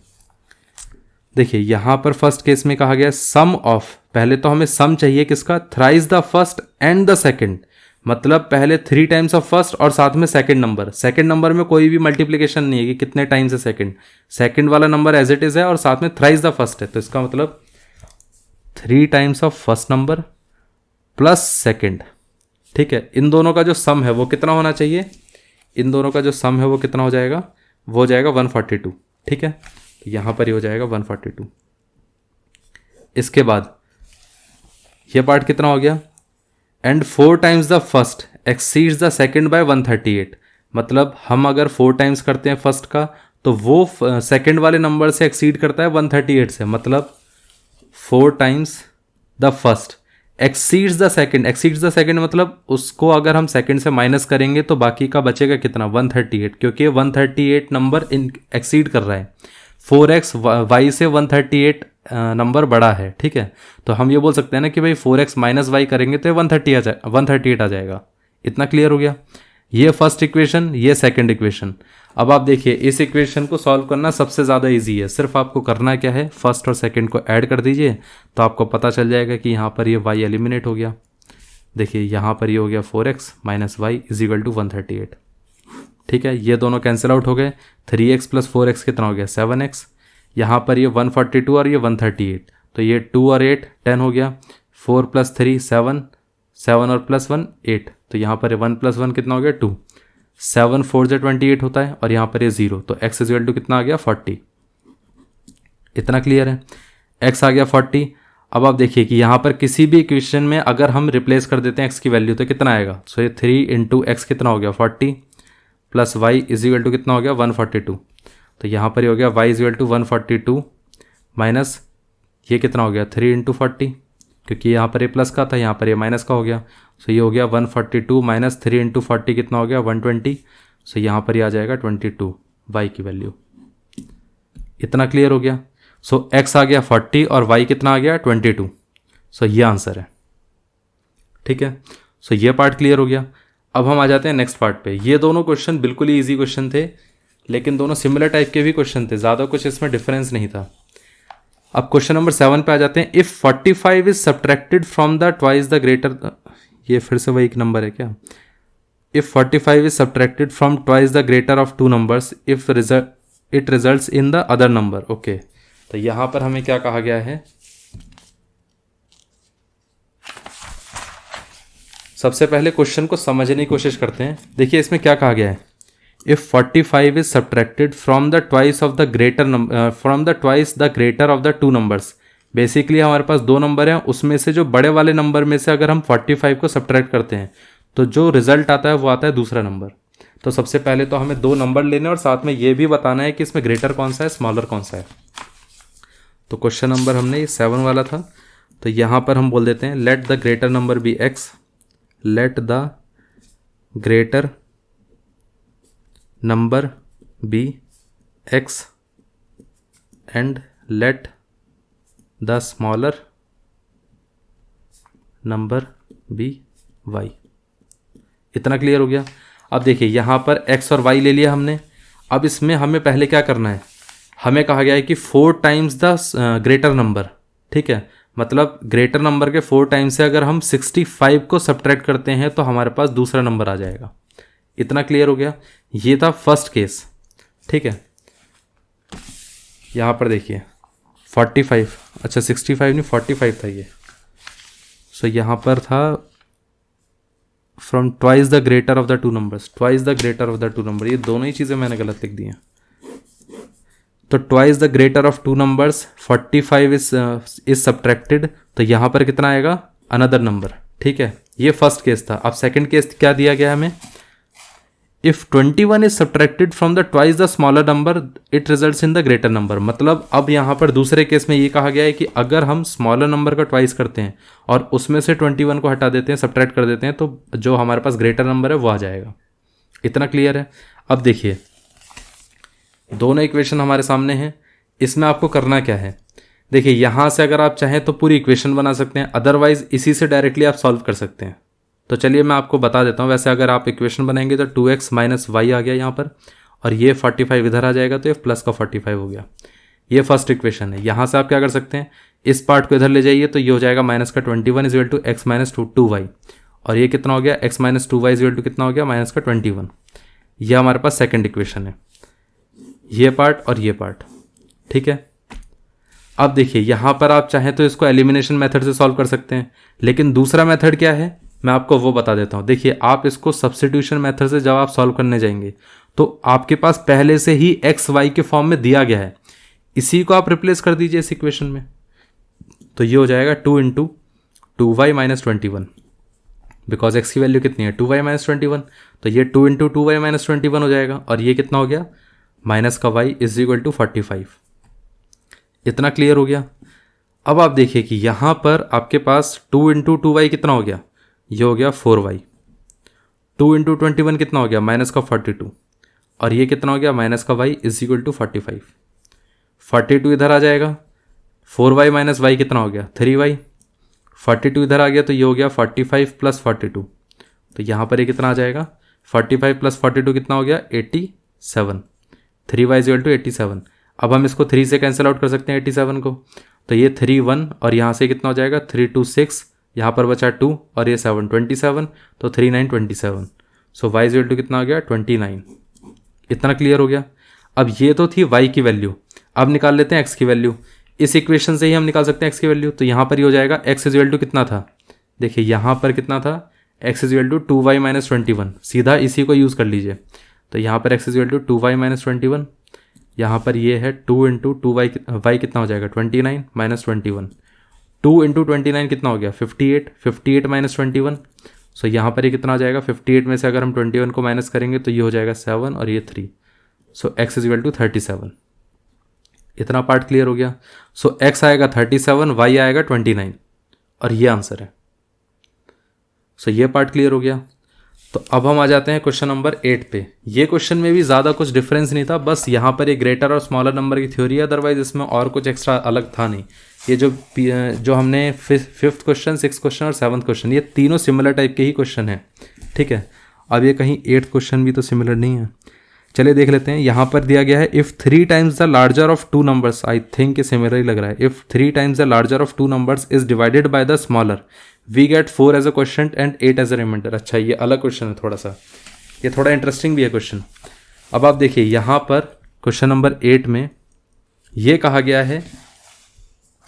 देखिए यहाँ पर फर्स्ट केस में कहा गया है सम ऑफ, पहले तो हमें सम चाहिए किसका, thrice the first and the second, मतलब पहले 3 टाइम्स ऑफ फर्स्ट और साथ में सेकंड नंबर। सेकंड नंबर में कोई भी मल्टीप्लिकेशन नहीं है कि कितने टाइम्स है सेकंड, सेकंड वाला नंबर एज इट इज है और साथ में थ्राइस द फर्स्ट है, तो इसका मतलब 3 times of first number plus second, ठीक है। इन दोनों का जो सम है वो कितना होना चाहिए, इन दोनों का जो सम है वो कितना हो जाएगा, वो हो जाएगा 142, ठीक है। तो यहाँ पर ही हो जाएगा 142। इसके बाद ये पार्ट कितना हो गया, and 4 times the first exceeds the second by 138, मतलब हम अगर 4 टाइम्स करते हैं फर्स्ट का तो वो सेकंड वाले नंबर से एक्सीड करता है 138 से, मतलब 4 times the first exceeds the second, exceeds the second मतलब उसको अगर हम सेकंड से माइनस करेंगे तो बाकी का बचेगा कितना 138, क्योंकि 138 नंबर एक्सीड कर रहा है, 4x y से 138 नंबर बड़ा है, ठीक है। तो हम ये बोल सकते हैं ना कि भाई 4x माइनस वाई करेंगे तो 138 आ जाएगा। इतना क्लियर हो गया। ये फर्स्ट इक्वेशन, ये सेकंड इक्वेशन। अब आप देखिए इस इक्वेशन को सॉल्व करना सबसे ज़्यादा इजी है, सिर्फ आपको करना क्या है, फर्स्ट और सेकंड को ऐड कर दीजिए तो आपको पता चल जाएगा कि यहाँ पर ये y एलिमिनेट हो गया। देखिए यहाँ पर ये हो गया 4x minus y is equal to 138, ठीक है। ये दोनों कैंसिल आउट हो गए, 3x प्लस 4x कितना हो गया 7x, यहाँ पर ये 142 और ये 138, तो ये 2 और 8 10 हो गया, 4 प्लस 3 7, 7 और प्लस 1 8, तो यहाँ पर 1 प्लस 1 कितना हो गया 2, 7 4 से 28 होता है और यहाँ पर ये 0, तो x इज इक्वल टू कितना आ गया 40। इतना क्लियर है, x आ गया 40। अब आप देखिए कि यहाँ पर किसी भी इक्वेशन में अगर हम रिप्लेस कर देते हैं x की वैल्यू तो कितना आएगा, सो ये 3 इंटू एक्स कितना हो गया 40 plus y is equal to कितना हो गया 142, तो यहाँ पर ये हो गया y is equal to 142 minus ये कितना हो गया 3 इंटू 40, क्योंकि यहाँ पर ये प्लस का था, यहाँ पर ये माइनस का हो गया। सो ये हो गया 142 माइनस 3 इंटू 40 कितना हो गया 120। सो यहाँ पर ये आ जाएगा 22 y की वैल्यू। इतना क्लियर हो गया। सो x आ गया 40 और y कितना आ गया 22। सो ये आंसर है, ठीक है। सो ये पार्ट क्लियर हो गया। अब हम आ जाते हैं नेक्स्ट पार्ट पे। ये दोनों क्वेश्चन बिल्कुल ही ईजी क्वेश्चन थे, लेकिन दोनों सिमिलर टाइप के भी क्वेश्चन थे, ज़्यादा कुछ इसमें डिफरेंस नहीं था। अब क्वेश्चन नंबर 7 पे आ जाते हैं। If 45 is subtracted from the twice the greater, ये फिर से वही एक नंबर है क्या? If 45 is subtracted from twice the greater of two numbers if it results in the other number. Okay, तो यहां पर हमें क्या कहा गया है? सबसे पहले क्वेश्चन को समझने की कोशिश करते हैं। देखिए इसमें क्या कहा गया है। If 45 is subtracted from the twice of the greater number from the twice the greater of the two numbers. Basically हमारे पास दो नंबर हैं, उसमें से जो बड़े वाले नंबर में से अगर हम 45 को सब्ट्रैक्ट करते हैं तो जो रिजल्ट आता है वो आता है दूसरा नंबर। तो सबसे पहले तो हमें दो नंबर लेने और साथ में ये भी बताना है कि इसमें ग्रेटर कौन सा है, स्मॉलर कौन सा है। तो क्वेश्चन नंबर हमने ये 7 वाला था, तो यहाँ पर हम बोल देते हैं let the greater number be x, let the greater number be x and let the smaller number be y। इतना क्लियर हो गया। अब देखिए यहाँ पर x और y ले लिया हमने। अब इसमें हमें पहले क्या करना है, हमें कहा गया है कि 4 टाइम्स द ग्रेटर नंबर, ठीक है। मतलब ग्रेटर नंबर के 4 टाइम्स से अगर हम 65 को सब्ट्रैक्ट करते हैं तो हमारे पास दूसरा नंबर आ जाएगा। इतना क्लियर हो गया। ये था फर्स्ट केस, ठीक है। यहाँ पर देखिए 45, अच्छा 65 नहीं 45 था ये। सो यहाँ पर था from twice the greater of the two numbers, twice the greater of the two number, ये दोनों ही चीज़ें मैंने गलत लिख दी हैं। तो twice the greater of two numbers 45 is subtracted, तो यहाँ पर कितना आएगा अनदर नंबर, ठीक है। ये फर्स्ट केस था। अब सेकंड केस क्या दिया गया हमें, if 21 is subtracted from the twice the smaller number it results in the greater number. मतलब अब यहाँ पर दूसरे केस में ये कहा गया है कि अगर हम स्मॉलर नंबर का ट्वाइस करते हैं और उसमें से 21 को हटा देते हैं, सब्ट्रैक्ट कर देते हैं, तो जो हमारे पास ग्रेटर नंबर है वो आ जाएगा। इतना क्लियर है। अब देखिए दोनों इक्वेशन हमारे सामने हैं। इसमें आपको करना क्या है, देखिए यहाँ से अगर आप चाहें तो पूरी इक्वेशन बना सकते हैं, अदरवाइज इसी से डायरेक्टली आप सॉल्व कर सकते हैं। तो चलिए मैं आपको बता देता हूँ। वैसे अगर आप इक्वेशन बनाएंगे तो 2x माइनस वाई आ गया यहाँ पर, और ये 45 इधर आ जाएगा तो ये प्लस का 45 हो गया। ये फर्स्ट इक्वेशन है। यहाँ से आप क्या कर सकते हैं, इस पार्ट को इधर ले जाइए तो ये हो जाएगा माइनस का 21 is equal to x minus 2y, और ये कितना हो गया x minus 2y is equal to कितना हो गया माइनस का 21। ये हमारे पास सेकेंड इक्वेशन है, ये पार्ट और ये पार्ट, ठीक है। अब देखिए यहाँ पर आप चाहें तो इसको एलिमिनेशन मेथड से सॉल्व कर सकते हैं, लेकिन दूसरा मेथड क्या है मैं आपको वो बता देता हूँ। देखिए आप इसको सब्स्टिट्यूशन मेथड से जब आप सॉल्व करने जाएंगे तो आपके पास पहले से ही एक्स वाई के फॉर्म में दिया गया है, इसी को आप रिप्लेस कर दीजिए इस इक्वेशन में। तो ये हो जाएगा 2 into 2y minus 21, because x की वैल्यू कितनी है 2y माइनस 21, तो ये 2 इंटू 2y माइनस 21 हो जाएगा, और ये कितना हो गया माइनस का y इज इक्वल टू 45। इतना क्लियर हो गया। अब आप देखिए कि यहाँ पर आपके पास 2 इंटू 2y कितना हो गया, ये हो गया 4y। 2 इंटू 21 कितना हो गया माइनस का 42, और ये कितना हो गया माइनस का y इज इक्वल टू 45। 42 इधर आ जाएगा, 4y माइनस y कितना हो गया 3y। 42 इधर आ गया तो ये हो गया 45 प्लस 42, तो यहाँ पर ये कितना आ जाएगा 45 प्लस 42 कितना हो गया 87। 3y is equal to 87। अब हम इसको 3 से कैंसिल आउट कर सकते हैं 87 को, तो ये 3 1 और यहाँ से कितना हो जाएगा 3 2 6, यहाँ पर बचा 2 और ये 7 27, तो 3 9 27। सो y इज इक्वल टू कितना हो गया 29। इतना क्लियर हो गया। अब ये तो थी y की वैल्यू, अब निकाल लेते हैं x की वैल्यू। इस इक्वेशन से ही हम निकाल सकते हैं x की वैल्यू। तो यहाँ पर ये हो जाएगा x इज इक्वल टू कितना था, देखिए यहाँ पर कितना था x is equal to 2y minus 21, सीधा इसी को यूज़ कर लीजिए। तो यहाँ पर x is equal to 2y minus 21, यहाँ पर ये है 2 इंटू 2y, y कितना हो जाएगा 29 माइनस 21। 2 इंटू 29 कितना हो गया 58, 58 माइनस 21। सो यहाँ पर ये कितना आ जाएगा 58 में से अगर हम 21 को माइनस करेंगे तो ये हो जाएगा 7 और ये 3। सो x इज इक्वल टू 37। इतना पार्ट क्लियर हो गया। सो x आएगा 37, y आएगा 29 और ये आंसर है। सो ये पार्ट क्लियर हो गया। तो अब हम आ जाते हैं क्वेश्चन नंबर 8 पे। ये क्वेश्चन में भी ज़्यादा कुछ डिफरेंस नहीं था, बस यहाँ पर एक ग्रेटर और स्मॉलर नंबर की थ्योरी है, अदरवाइज इसमें और कुछ एक्स्ट्रा अलग था नहीं। ये जो हमने 5th क्वेश्चन, 6th क्वेश्चन और 7th क्वेश्चन, ये तीनों सिमिलर टाइप के ही क्वेश्चन हैं, ठीक है। अब ये कहीं 8th क्वेश्चन भी तो सिमिलर नहीं है, चलिए देख लेते हैं। यहाँ पर दिया गया है if 3 times the larger of 2 numbers, I think ये सिमिलर ही लग रहा है। If 3 times the larger of 2 numbers is divided by the smaller we get 4 as a question and 8 as a remainder. अच्छा, ये अलग क्वेश्चन है थोड़ा सा, ये थोड़ा इंटरेस्टिंग भी है क्वेश्चन। अब आप देखिए यहाँ पर क्वेश्चन नंबर 8 में ये कहा गया है,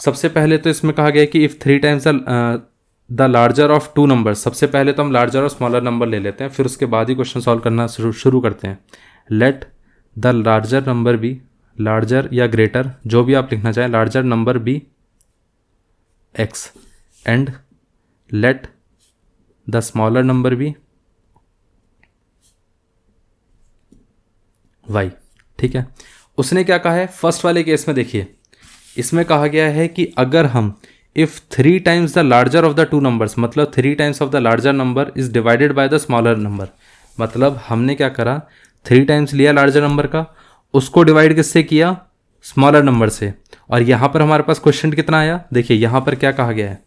सबसे पहले तो इसमें कहा गया है कि if 3 times the larger of 2 numbers, सबसे पहले तो हम लार्जर और स्मॉलर नंबर ले लेते हैं, फिर उसके बाद ही क्वेश्चन सॉल्व करना शुरू करते हैं। Let the larger number be, larger या ग्रेटर जो भी आप लिखना चाहें, larger number be x and let the smaller number be y, ठीक है। उसने क्या कहा है फर्स्ट वाले केस में, देखिए इसमें कहा गया है कि अगर हम if 3 times the larger of the 2 numbers, मतलब 3 times of the larger number is divided by the smaller number, मतलब हमने क्या करा 3 टाइम्स लिया लार्जर नंबर का, उसको डिवाइड किससे किया, स्मॉलर नंबर से। और यहाँ पर हमारे पास क्वेश्चन कितना आया, देखिए यहाँ पर क्या कहा गया है,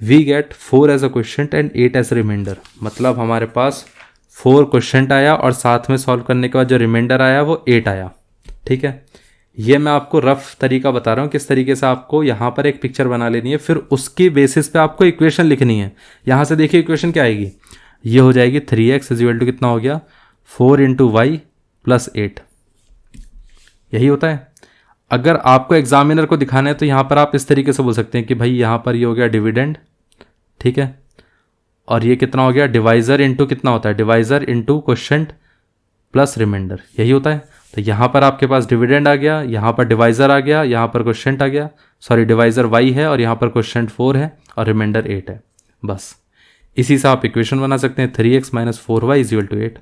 we get 4 as a question and 8 as remainder, मतलब हमारे पास 4 क्वेश्चन आया और साथ में सॉल्व करने के बाद जो रिमाइंडर आया वो 8 आया, ठीक है। ये मैं आपको रफ तरीका बता रहा हूँ किस तरीके से आपको यहाँ पर एक पिक्चर बना लेनी है, फिर उसकी बेसिस पे आपको इक्वेशन लिखनी है। यहाँ से देखिए इक्वेशन क्या आएगी, ये हो जाएगी 3x इज इक्वल टू कितना हो गया 4 इंटू वाई प्लस 8, यही होता है। अगर आपको एग्जामिनर को दिखाना है तो यहाँ पर आप इस तरीके से बोल सकते हैं कि भाई यहाँ पर ये हो गया डिविडेंड, ठीक है, और ये कितना हो गया डिवाइजर इंटू कितना होता है, divisor into quotient plus remainder, यही होता है। तो यहाँ पर आपके पास डिविडेंड आ गया, यहाँ पर डिवाइजर आ गया, यहाँ पर क्वोशिएंट आ गया, सॉरी डिवाइजर y है और यहाँ पर क्वोशिएंट 4 है और रिमाइंडर 8 है, बस इसी से आप इक्वेशन बना सकते हैं 3x minus 4y is equal to 8।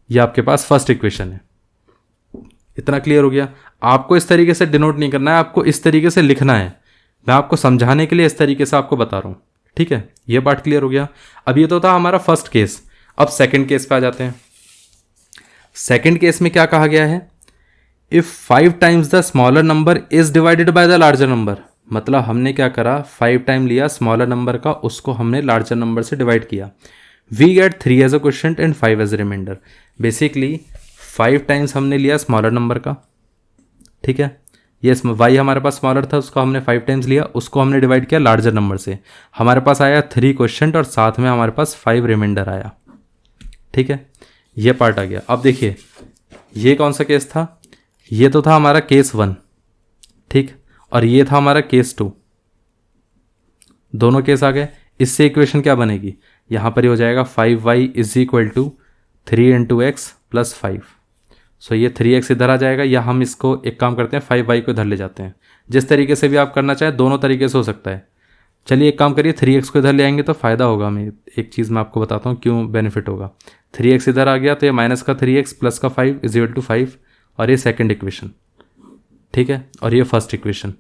ये आपके पास फर्स्ट इक्वेशन है। इतना क्लियर हो गया। आपको इस तरीके से डिनोट नहीं करना है, आपको इस तरीके से लिखना है, मैं आपको समझाने के लिए इस तरीके से आपको बता रहा हूँ, ठीक है। ये पार्ट क्लियर हो गया। अब ये तो था हमारा फर्स्ट केस। अब सेकंड केस पे आ जाते हैं। सेकंड केस में क्या कहा गया है, if 5 times the smaller number is divided by the larger number, मतलब हमने क्या करा 5 टाइम लिया स्मॉलर नंबर का, उसको हमने लार्जर नंबर से डिवाइड किया, we get 3 as a question and 5 as a remainder. Basically 5 times हमने लिया स्मॉलर नंबर का, ठीक है, ये वाई हमारे पास स्मॉलर था, उसको हमने 5 टाइम्स लिया, उसको हमने डिवाइड किया लार्जर नंबर से, हमारे पास आया 3 क्वेश्चन और साथ में हमारे पास 5 रिमाइंडर आया, ठीक है। ये पार्ट आ गया। अब देखिए ये कौन सा केस था, ये तो था हमारा केस 1, ठीक, और ये था हमारा केस 2, दोनों केस आ गए। इससे इक्वेशन क्या बनेगी, यहाँ पर ही हो जाएगा 5y is equal to 3 into x plus 5। So ये 3x इधर आ जाएगा, या हम इसको एक काम करते हैं 5y को इधर ले जाते हैं, जिस तरीके से भी आप करना चाहें, दोनों तरीके से हो सकता है। चलिए एक काम करिए 3x को इधर ले आएंगे तो फ़ायदा होगा, मैं एक चीज़ मैं आपको बताता हूँ क्यों बेनिफिट होगा। 3x इधर आ गया तो ये माइनस का 3x प्लस का 5 इज इक्वल टू 5, और ये सेकंड इक्वेशन, ठीक है, और ये फर्स्ट इक्वेशन।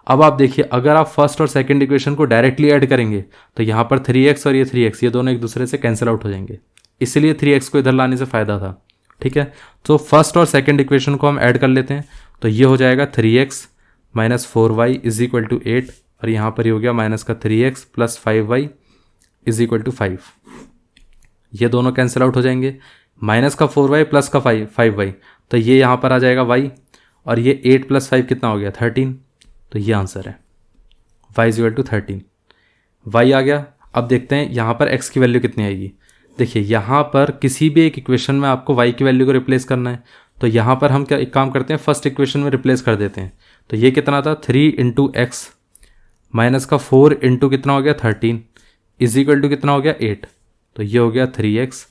अब आप देखिए अगर आप फर्स्ट और सेकंड इक्वेशन को डायरेक्टली ऐड करेंगे तो यहाँ पर 3x और ये 3x ये दोनों एक दूसरे से कैंसिल आउट हो जाएंगे, इसलिए 3x को इधर लाने से फ़ायदा था, ठीक है। तो फर्स्ट और सेकंड इक्वेशन को हम ऐड कर लेते हैं, तो ये हो जाएगा 3x minus 4y is equal to 8, और यहाँ पर ये हो गया माइनस का 3x plus 5y is equal to 5, ये दोनों कैंसिल आउट हो जाएंगे, माइनस का 4y प्लस का 5y, तो ये यहाँ पर आ जाएगा y, और ये 8 प्लस 5 कितना हो गया 13, तो ये आंसर है y is equal to 13, y आ गया। अब देखते हैं यहाँ पर x की वैल्यू कितनी आएगी। देखिए यहाँ पर किसी भी एक इक्वेशन में आपको y की वैल्यू को रिप्लेस करना है, तो यहाँ पर हम क्या एक काम करते हैं फर्स्ट इक्वेशन में रिप्लेस कर देते हैं। तो ये कितना था 3 इंटू एक्स माइनस का 4 इंटू कितना हो गया 13 इज इक्वल टू कितना हो गया 8, तो ये हो गया 3x,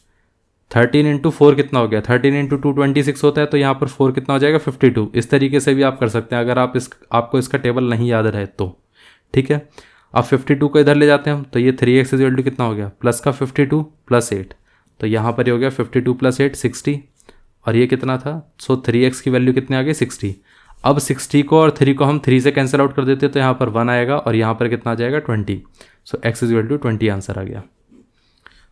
13 इंटू 4 कितना हो गया 13 इंटू 2 26 होता है, तो यहाँ पर 4 कितना हो जाएगा 52। इस तरीके से भी आप कर सकते हैं अगर आप आपको इसका टेबल नहीं याद रहे तो, ठीक है। अब 52 को इधर ले जाते हैं हम, तो ये 3x इज इक्वल टू कितना हो गया प्लस का 52 प्लस 8, तो यहाँ पर ये हो गया 52 प्लस 8 60, और ये कितना था, सो 3x की वैल्यू कितनी आ गई 60। अब 60 को और 3 को हम 3 से कैंसिल आउट कर देते तो यहाँ पर 1 आएगा और यहाँ पर कितना आ जाएगा 20। So x is equal to 20 answer आ गया।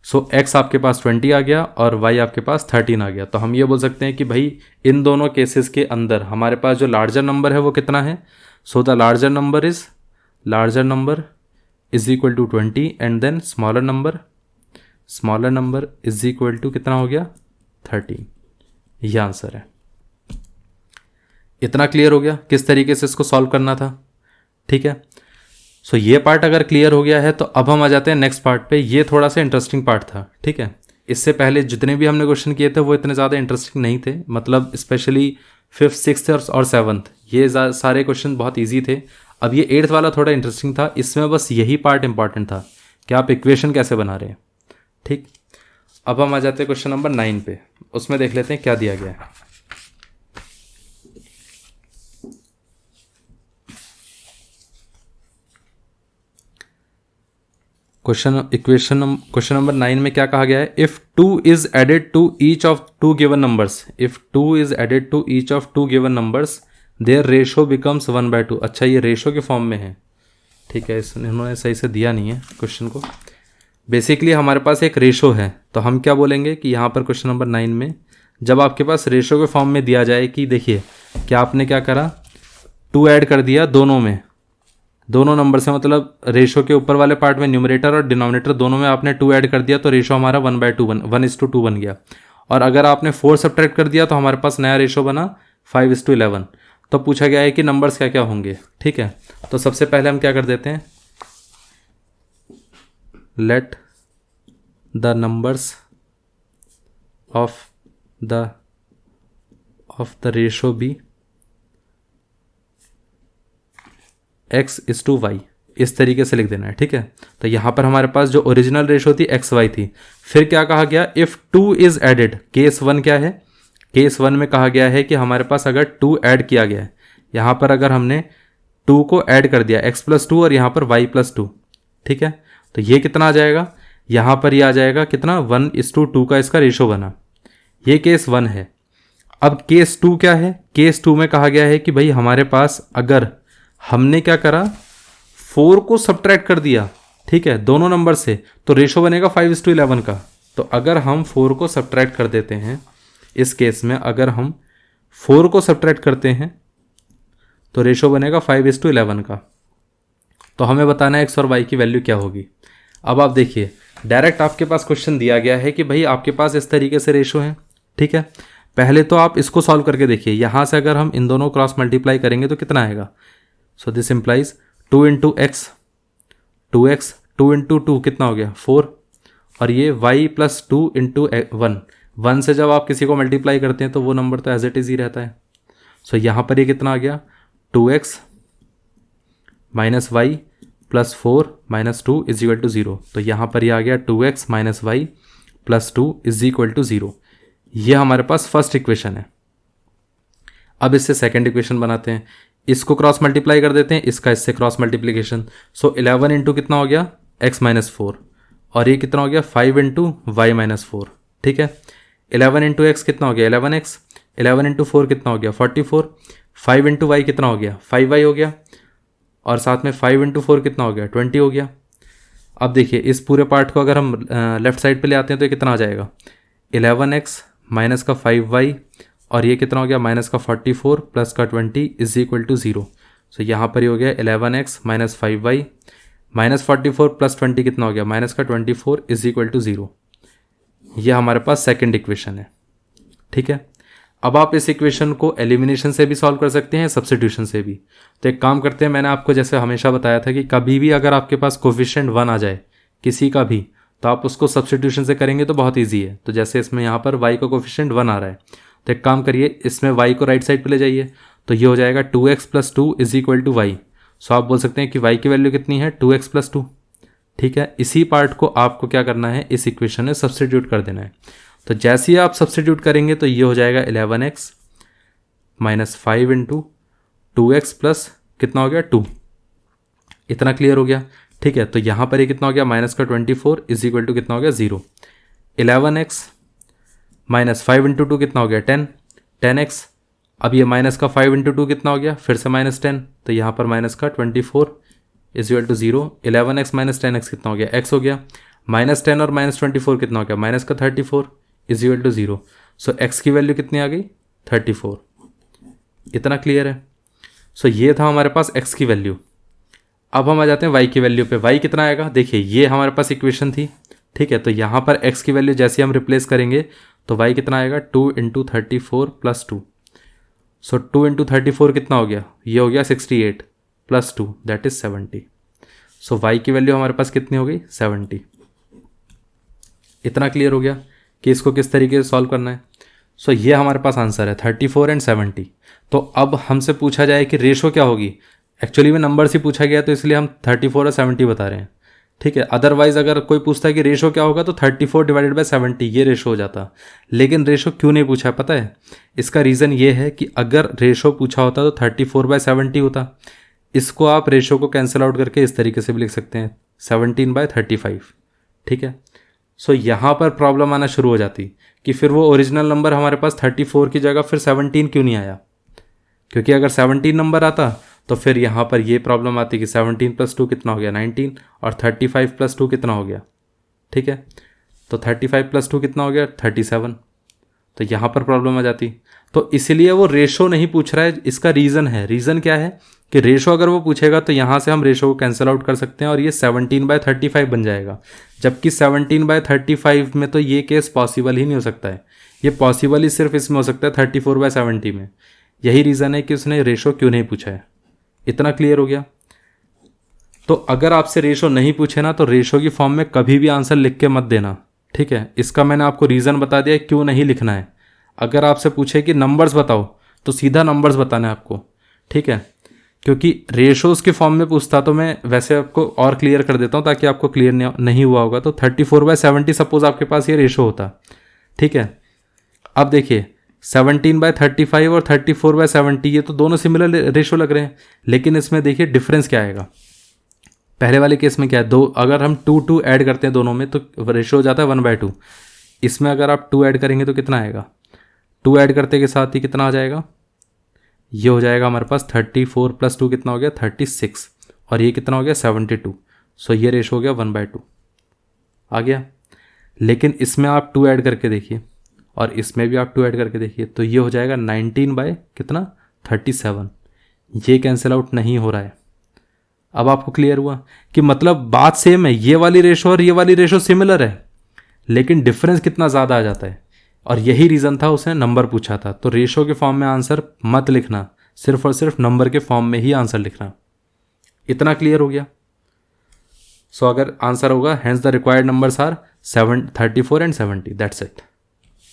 सो x आपके पास 20 आ गया और y आपके पास 13 आ गया। तो हम ये बोल सकते हैं कि भाई इन दोनों केसेस के अंदर हमारे पास जो लार्जर नंबर है वो कितना है। So the larger number is equal to 20 and then smaller number is equal to कितना हो गया 13। यह आंसर है। इतना क्लियर हो गया किस तरीके से इसको सॉल्व करना था। ठीक है, सो ये पार्ट अगर क्लियर हो गया है तो अब हम आ जाते हैं नेक्स्ट पार्ट पे। ये थोड़ा सा इंटरेस्टिंग पार्ट था। ठीक है, इससे पहले जितने भी हमने क्वेश्चन किए थे वो इतने ज़्यादा इंटरेस्टिंग नहीं थे, मतलब स्पेशली 5th 6th और 7th ये सारे क्वेश्चन बहुत ईजी थे। अब ये 8th वाला थोड़ा इंटरेस्टिंग था, इसमें बस यही पार्ट इंपॉर्टेंट था कि आप इक्वेशन कैसे बना रहे हैं। ठीक, अब हम आ जाते हैं क्वेश्चन नंबर 9 पे। उसमें देख लेते हैं क्या दिया गया है। क्वेश्चन नंबर 9 में क्या कहा गया है, if 2 is added to each of 2 given numbers their ratio becomes 1/2। अच्छा, ये रेशो के फॉर्म में है। ठीक है, इन्होंने सही से दिया नहीं है क्वेश्चन को। बेसिकली हमारे पास एक रेशो है, तो हम क्या बोलेंगे कि यहाँ पर क्वेश्चन नंबर 9 में जब आपके पास रेशो के फॉर्म में दिया जाए कि देखिए क्या आपने क्या करा, 2 ऐड कर दिया दोनों नंबर से, मतलब रेशो के ऊपर वाले पार्ट में न्यूमरेटर और डिनोमिनेटर दोनों में आपने 2 ऐड कर दिया तो रेशो हमारा 1/2 बन गया। और अगर आपने 4 सब्ट्रैक्ट कर दिया तो हमारे पास नया रेशो बना 5:11। तो पूछा गया है कि नंबर्स क्या क्या होंगे। ठीक है, तो सबसे पहले हम क्या कर देते हैं, let the numbers of the ratio be x is to y, इस तरीके से लिख देना है। ठीक है, तो यहाँ पर हमारे पास जो ओरिजिनल रेशो थी XY थी। फिर क्या कहा गया, इफ़ 2 इज एडेड, केस 1 क्या है, केस 1 में कहा गया है कि हमारे पास अगर 2 ऐड किया गया है, यहाँ पर अगर हमने 2 को ऐड कर दिया x+2 और यहाँ पर y+2। ठीक है, तो ये कितना आ जाएगा, यहाँ पर ये आ जाएगा कितना 1:2 का इसका रेशो बना। ये केस 1 है। अब केस 2 क्या है, केस 2 में कहा गया है कि भाई हमारे पास अगर हमने क्या करा 4 को सब्ट्रैक्ट कर दिया, ठीक है, दोनों नंबर से, तो रेशो बनेगा 5:11 का। तो अगर हम 4 को सब्ट्रैक्ट कर देते हैं, इस केस में अगर हम 4 को सब्ट्रैक्ट करते हैं तो रेशो बनेगा 5:11 का। तो हमें बताना है x और y की वैल्यू क्या होगी। अब आप देखिए डायरेक्ट आपके पास क्वेश्चन दिया गया है कि भाई आपके पास इस तरीके से रेशो है। ठीक है, पहले तो आप इसको सॉल्व करके देखिए, यहाँ से अगर हम इन दोनों क्रॉस मल्टीप्लाई करेंगे तो कितना आएगा। So this implies 2 × x, 2x, 2 × 2 कितना हो गया 4, और ये y+2 × 1 से जब आप किसी को मल्टीप्लाई करते हैं तो वो नंबर तो एज इट इज़ ही रहता है। सो यहाँ पर ये कितना आ गया 2x - y + 4 - 2 = 0। तो यहाँ पर ये आ गया 2x - y + 2 = 0। ये हमारे पास फर्स्ट इक्वेशन है। अब इससे सेकेंड इक्वेशन बनाते हैं, इसको क्रॉस मल्टीप्लाई कर देते हैं, इसका इससे क्रॉस मल्टीप्लिकेशन। सो 11 × कितना हो गया x - 4, और ये कितना हो गया 5 × y - 4। ठीक है, 11 × x कितना हो गया 11x, 11 × 4 कितना हो गया 44, 5 × y कितना हो गया 5y हो गया, और साथ में 5 × 4 कितना हो गया 20 हो गया। अब देखिए इस पूरे पार्ट को अगर हम लेफ्ट साइड पे ले आते हैं तो ये कितना आ जाएगा 11x माइनस का 5y, और ये कितना हो गया माइनस का 44 प्लस का 20 = 0। सो यहाँ पर ये हो गया 11x - 5y - 44 + 20 कितना हो गया माइनस का 24 = 0। ये हमारे पास सेकंड इक्वेशन है। ठीक है, अब आप इस इक्वेशन को एलिमिनेशन से भी सॉल्व कर सकते हैं, सब्स्टिट्यूशन से भी। तो एक काम करते हैं, मैंने आपको जैसे हमेशा बताया था कि कभी भी अगर आपके पास कोफिशिएंट 1 आ जाए किसी का भी, तो आप उसको सब्स्टिट्यूशन से करेंगे तो बहुत ईजी है। तो जैसे इसमें यहाँ पर y का कोफिशिएंट 1 आ रहा है, तो एक काम करिए इसमें y को राइट साइड पे ले जाइए, तो ये हो जाएगा 2x + 2 = y। सो आप बोल सकते हैं कि y की वैल्यू कितनी है 2x + 2। ठीक है, इसी पार्ट को आपको क्या करना है इस इक्वेशन में सब्स्टिट्यूट कर देना है। तो जैसे ही आप सब्स्टिट्यूट करेंगे तो ये हो जाएगा 11x - 5 × 2x प्लस कितना हो गया 2। इतना क्लियर हो गया। ठीक है, तो यहाँ पर ये कितना हो गया माइनस का 24 = कितना हो गया 0। 11x माइनस 5 इंटू टू कितना हो गया 10, 10x। अब ये माइनस का 5 इंटू टू कितना हो गया, फिर से -10, तो यहाँ पर माइनस का 24 is equal to 0। 11x minus 10x कितना हो गया, x हो गया। -10 और -24 कितना हो गया, माइनस का 34 is equal to 0। So x की वैल्यू कितनी आ गई, 34। इतना क्लियर है। सो ये था हमारे पास x की वैल्यू। अब हम आ जाते हैं y की वैल्यू पे। y कितना आएगा, देखिए ये हमारे पास इक्वेशन थी, ठीक है। तो यहाँ पर x की वैल्यू जैसे हम रिप्लेस करेंगे तो y कितना आएगा, 2 इंटू 34 प्लस 2। सो 2 इंटू 34 कितना हो गया, ये हो गया 68 plus 2 that is 70। So y की वैल्यू हमारे पास कितनी हो गई, 70। इतना क्लियर हो गया कि इसको किस तरीके से सॉल्व करना है। सो ये हमारे पास आंसर है 34 एंड 70। तो अब हमसे पूछा जाए कि रेशो क्या होगी, एक्चुअली में नंबर से पूछा गया तो इसलिए हम 34 और 70 बता रहे हैं, ठीक है। अदरवाइज अगर कोई पूछता है कि रेशो क्या होगा तो 34 डिवाइडेड बाय 70 ये रेशो हो जाता। लेकिन रेशो क्यों नहीं पूछा पता है, इसका रीज़न ये है कि अगर रेशो पूछा होता तो 34/70 होता। इसको आप रेशो को कैंसिल आउट करके इस तरीके से भी लिख सकते हैं 17/35, ठीक है। सो यहाँ पर प्रॉब्लम आना शुरू हो जाती कि फिर वो ओरिजिनल नंबर हमारे पास 34 की जगह फिर 17 क्यों नहीं आया, क्योंकि अगर 17 नंबर आता तो फिर यहाँ पर ये प्रॉब्लम आती कि 17 प्लस 2 कितना हो गया 19 और 35 प्लस 2 कितना हो गया, ठीक है। तो 35 प्लस 2 कितना हो गया 37। तो यहाँ पर प्रॉब्लम आ जाती। तो इसलिए वो रेशो नहीं पूछ रहा है। इसका रीज़न है, रीज़न क्या है कि रेशो अगर वो पूछेगा तो यहाँ से हम रेशो को कैंसिल आउट कर सकते हैं और ये 17/35 बन जाएगा। जबकि 17/35 में तो ये केस पॉसिबल ही नहीं हो सकता है। ये पॉसिबल ही सिर्फ इसमें हो सकता है 34/70 में। यही रीज़न है कि उसने रेशो क्यों नहीं पूछा है। इतना क्लियर हो गया। तो अगर आपसे रेशो नहीं पूछे ना तो रेशो की फॉर्म में कभी भी आंसर लिख के मत देना, ठीक है। इसका मैंने आपको रीज़न बता दिया क्यों नहीं लिखना है। अगर आपसे पूछे कि नंबर्स बताओ तो सीधा नंबर्स बताना है आपको, ठीक है। क्योंकि रेशोज़ के फॉर्म में पूछता तो मैं वैसे आपको और क्लियर कर देता हूँ ताकि आपको क्लियर नहीं हुआ होगा। तो 34/70 सपोज आपके पास ये रेशो होता, ठीक है। अब देखिए 17/35 और 34/70 ये तो दोनों सिमिलर रेशो लग रहे हैं, लेकिन इसमें देखिए डिफरेंस क्या आएगा। पहले वाले केस में क्या है, दो अगर हम 2 ऐड करते हैं दोनों में तो रेशो हो जाता है 1/2। इसमें अगर आप 2 ऐड करेंगे तो कितना आएगा, 2 ऐड करते के साथ ही कितना आ जाएगा, ये हो जाएगा हमारे पास 34 प्लस 2 कितना हो गया 36 और ये कितना हो गया 72। सो ये रेशो हो गया 1/2 आ गया। लेकिन इसमें आप 2 ऐड करके देखिए और इसमें भी आप 2 ऐड करके देखिए तो ये हो जाएगा 19/37। ये कैंसिल आउट नहीं हो रहा है। अब आपको क्लियर हुआ कि मतलब बात सेम है, ये वाली रेशो और ये वाली रेशो सिमिलर है लेकिन डिफरेंस कितना ज़्यादा आ जाता है। और यही रीज़न था उसने नंबर पूछा था। तो रेशो के फॉर्म में आंसर मत लिखना, सिर्फ और सिर्फ नंबर के फॉर्म में ही आंसर लिखना। इतना क्लियर हो गया। सो अगर आंसर होगा hence the required numbers are 34 and 70 that's it,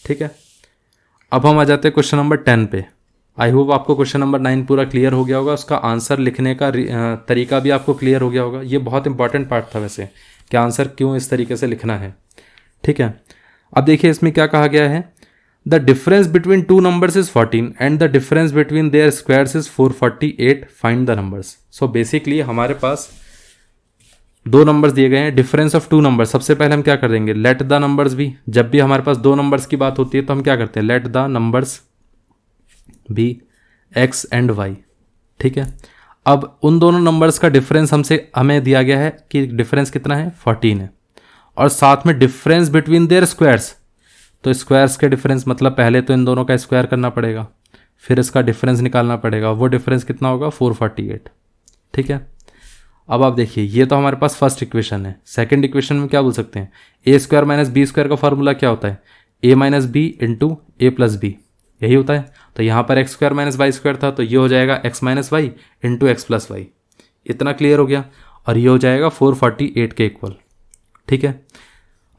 ठीक है। अब हम आ जाते हैं क्वेश्चन नंबर 10 पे। आई होप आपको क्वेश्चन नंबर 9 पूरा क्लियर हो गया होगा, उसका आंसर लिखने का तरीका भी आपको क्लियर हो गया होगा। ये बहुत इंपॉर्टेंट पार्ट था वैसे कि आंसर क्यों इस तरीके से लिखना है, ठीक है। अब देखिए इसमें क्या कहा गया है, the difference between two numbers is 14 and the difference between their squares is 448, find the numbers. So basically हमारे पास दो नंबर्स दिए गए हैं, डिफरेंस ऑफ टू नंबर्स। सबसे पहले हम क्या कर देंगे, लेट द नंबर्स भी। जब भी हमारे पास दो नंबर्स की बात होती है तो हम क्या करते हैं, let the numbers be x and y, ठीक है। अब उन दोनों नंबर्स का डिफरेंस हमें दिया गया है कि डिफरेंस कितना है 14 है और साथ में डिफरेंस बिटवीन देयर स्क्वायर्स। तो स्क्वायर्स के डिफरेंस मतलब पहले तो इन दोनों का स्क्वायर करना पड़ेगा, फिर इसका डिफरेंस निकालना पड़ेगा। वो डिफरेंस कितना होगा 448, ठीक है। अब आप देखिए ये तो हमारे पास फर्स्ट इक्वेशन है। सेकंड इक्वेशन में क्या बोल सकते हैं, a square minus b square का फॉर्मूला क्या होता है, a minus b into a plus b, यही होता है। तो यहाँ पर x square minus y square था तो ये हो जाएगा x minus y into x plus y. इतना क्लियर हो गया। और ये हो जाएगा 448 के इक्वल, ठीक है।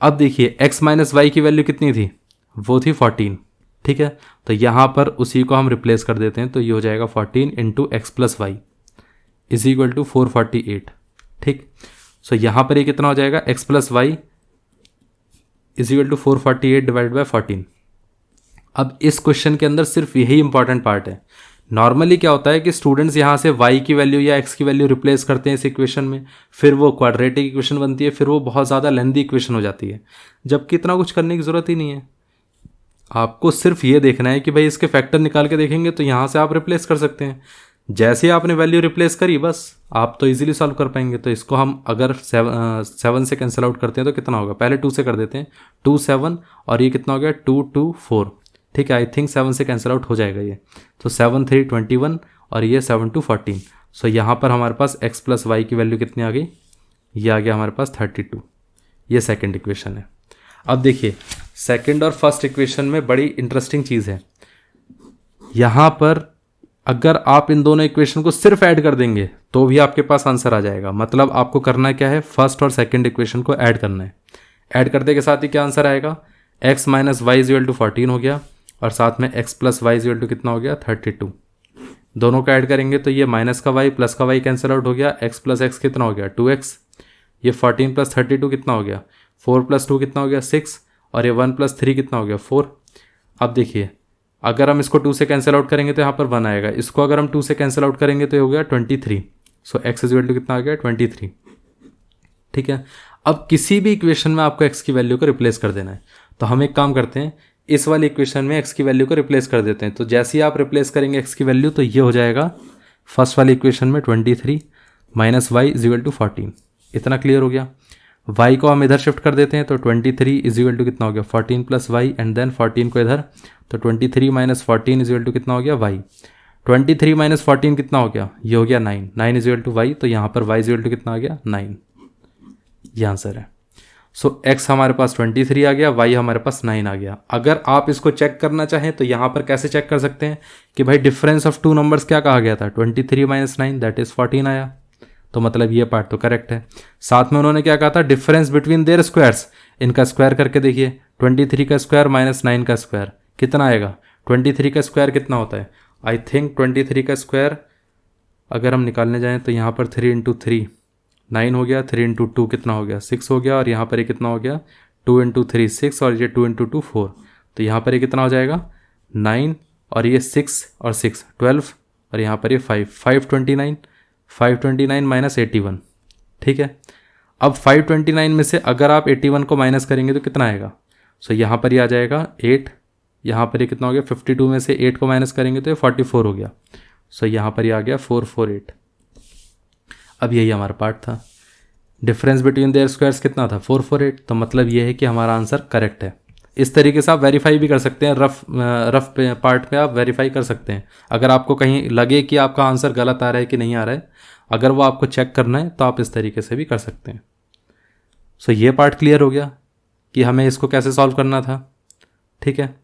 अब देखिए x माइनस वाई की वैल्यू कितनी थी, वो थी 14, ठीक है। तो यहाँ पर उसी को हम रिप्लेस कर देते हैं तो ये हो जाएगा 14 into x plus y is equal to 448, ठीक। सो यहाँ पर ये कितना हो जाएगा, x plus y is equal to 448 divide by 14। अब इस क्वेश्चन के अंदर सिर्फ यही इंपॉर्टेंट पार्ट है। नॉर्मली क्या होता है कि स्टूडेंट्स यहाँ से y की वैल्यू या x की वैल्यू रिप्लेस करते हैं इस इक्वेशन में, फिर वो क्वाड्रेटिक इक्वेशन बनती है, फिर वो बहुत ज़्यादा लेंदी इक्वेशन हो जाती है, जबकि इतना कुछ करने की ज़रूरत ही नहीं है। आपको सिर्फ ये देखना है कि भाई इसके फैक्टर निकाल के देखेंगे तो यहाँ से आप रिप्लेस कर सकते हैं। जैसे ही आपने वैल्यू रिप्लेस करी बस आप तो इजीली सॉल्व कर पाएंगे। तो इसको हम अगर 7 से कैंसिल आउट करते हैं तो कितना होगा, पहले 2 से कर देते हैं, 2 7 और ये कितना हो गया 2 2 4। ठीक है, आई थिंक 7 से कैंसिल आउट हो जाएगा ये। तो 7 3 21 और ये 7 2 14। सो यहाँ पर हमारे पास x प्लस वाई की वैल्यू कितनी आ गई, ये आ गया हमारे पास 32। ये सेकेंड इक्वेशन है। अब देखिए सेकेंड और फर्स्ट इक्वेशन में बड़ी इंटरेस्टिंग चीज़ है। यहाँ पर अगर आप इन दोनों इक्वेशन को सिर्फ ऐड कर देंगे तो भी आपके पास आंसर आ जाएगा। मतलब आपको करना क्या है, फर्स्ट और सेकेंड इक्वेशन को ऐड करना है। ऐड करने के साथ ही क्या आंसर आएगा, x minus y is equal to 14 हो गया और साथ में x plus y is equal to कितना हो गया 32। दोनों को ऐड करेंगे तो ये माइनस का y प्लस का y कैंसिल आउट हो गया, x प्लस x कितना हो गया 2x। ये 14 प्लस 32 कितना हो गया 4 प्लस 2 कितना हो गया 6 और ये 1 प्लस 3 कितना हो गया 4। अब देखिए अगर हम इसको 2 से कैंसिल आउट करेंगे तो यहाँ पर 1 आएगा, इसको अगर हम 2 से कैंसिल आउट करेंगे तो ये हो गया 23। सो x इज इक्वल टू कितना आ गया 23। ठीक है, अब किसी भी इक्वेशन में आपको x की वैल्यू को रिप्लेस कर देना है। तो हम एक काम करते हैं, इस वाली इक्वेशन में x की वैल्यू को रिप्लेस कर देते हैं। तो जैसे ही आप रिप्लेस करेंगे x की वैल्यू तो ये हो जाएगा फर्स्ट वाली इक्वेशन में 23 minus y is equal to 14। इतना क्लियर हो गया। y को हम इधर शिफ्ट कर देते हैं तो 23 इज इक्वल टू कितना हो गया 14 प्लस वाई एंड देन 14 को इधर, तो 23 माइनस 14 इज इक्वल टू कितना हो गया y। 23 माइनस 14 कितना हो गया, ये हो गया 9। 9 इज इक्वल टू y, तो यहाँ पर y इज इक्वल टू कितना आ गया 9। ये आंसर है। सो x हमारे पास 23 आ गया, y हमारे पास 9 आ गया। अगर आप इसको चेक करना चाहें तो यहाँ पर कैसे चेक कर सकते हैं कि भाई डिफरेंस ऑफ टू नंबर्स क्या कहा गया था, 23 माइनस 9 दैट इज 14 आया। तो मतलब ये पार्ट तो करेक्ट है। साथ में उन्होंने क्या कहा था, डिफरेंस बिटवीन देयर स्क्वायर्स, इनका स्क्वायर करके देखिए 23 का स्क्वायर माइनस 9 का स्क्वायर कितना आएगा। 23 का स्क्वायर कितना होता है, आई थिंक 23 का स्क्वायर अगर हम निकालने जाएं तो यहाँ पर 3 इंटू 3 9 हो गया, 3 इंटू 2 कितना हो गया 6 हो गया और यहाँ पर ये कितना हो गया 2 इंटू 3 6 और ये 2 इंटू 2 4। तो यहाँ पर ये कितना हो जाएगा 9 और ये 6 और 6 12 और यहाँ पर ये 529 माइनस 81। ठीक है, अब 529 में से अगर आप 81 को माइनस करेंगे तो कितना आएगा। सो यहाँ पर ये आ जाएगा 8, यहाँ पर ये कितना हो गया 52 में से 8 को माइनस करेंगे तो ये 44 हो गया। सो यहाँ पर ये आ गया 448। अब यही हमारा पार्ट था, डिफरेंस बिटवीन देयर स्क्वायर्स कितना था 448। तो मतलब ये है कि हमारा आंसर करेक्ट है। इस तरीके से आप वेरीफाई भी कर सकते हैं, रफ पार्ट पे आप वेरीफाई कर सकते हैं। अगर आपको कहीं लगे कि आपका आंसर गलत आ रहा है कि नहीं आ रहा है, अगर वो आपको चेक करना है तो आप इस तरीके से भी कर सकते हैं। सो ये पार्ट क्लियर हो गया कि हमें इसको कैसे सॉल्व करना था। ठीक है,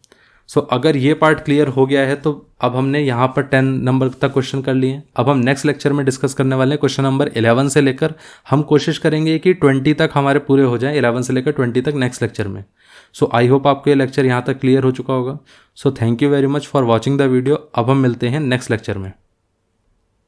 सो अगर ये पार्ट क्लियर हो गया है तो अब हमने यहाँ पर 10 नंबर तक क्वेश्चन कर लिए। अब हम नेक्स्ट लेक्चर में डिस्कस करने वाले हैं क्वेश्चन नंबर 11 से लेकर, हम कोशिश करेंगे कि 20 तक हमारे पूरे हो जाएं, 11 से लेकर 20 तक नेक्स्ट लेक्चर में। सो आई होप आपको ये लेक्चर यहाँ तक क्लियर हो चुका होगा। So thank you very much for watching the video. अब हम मिलते हैं नेक्स्ट लेक्चर में।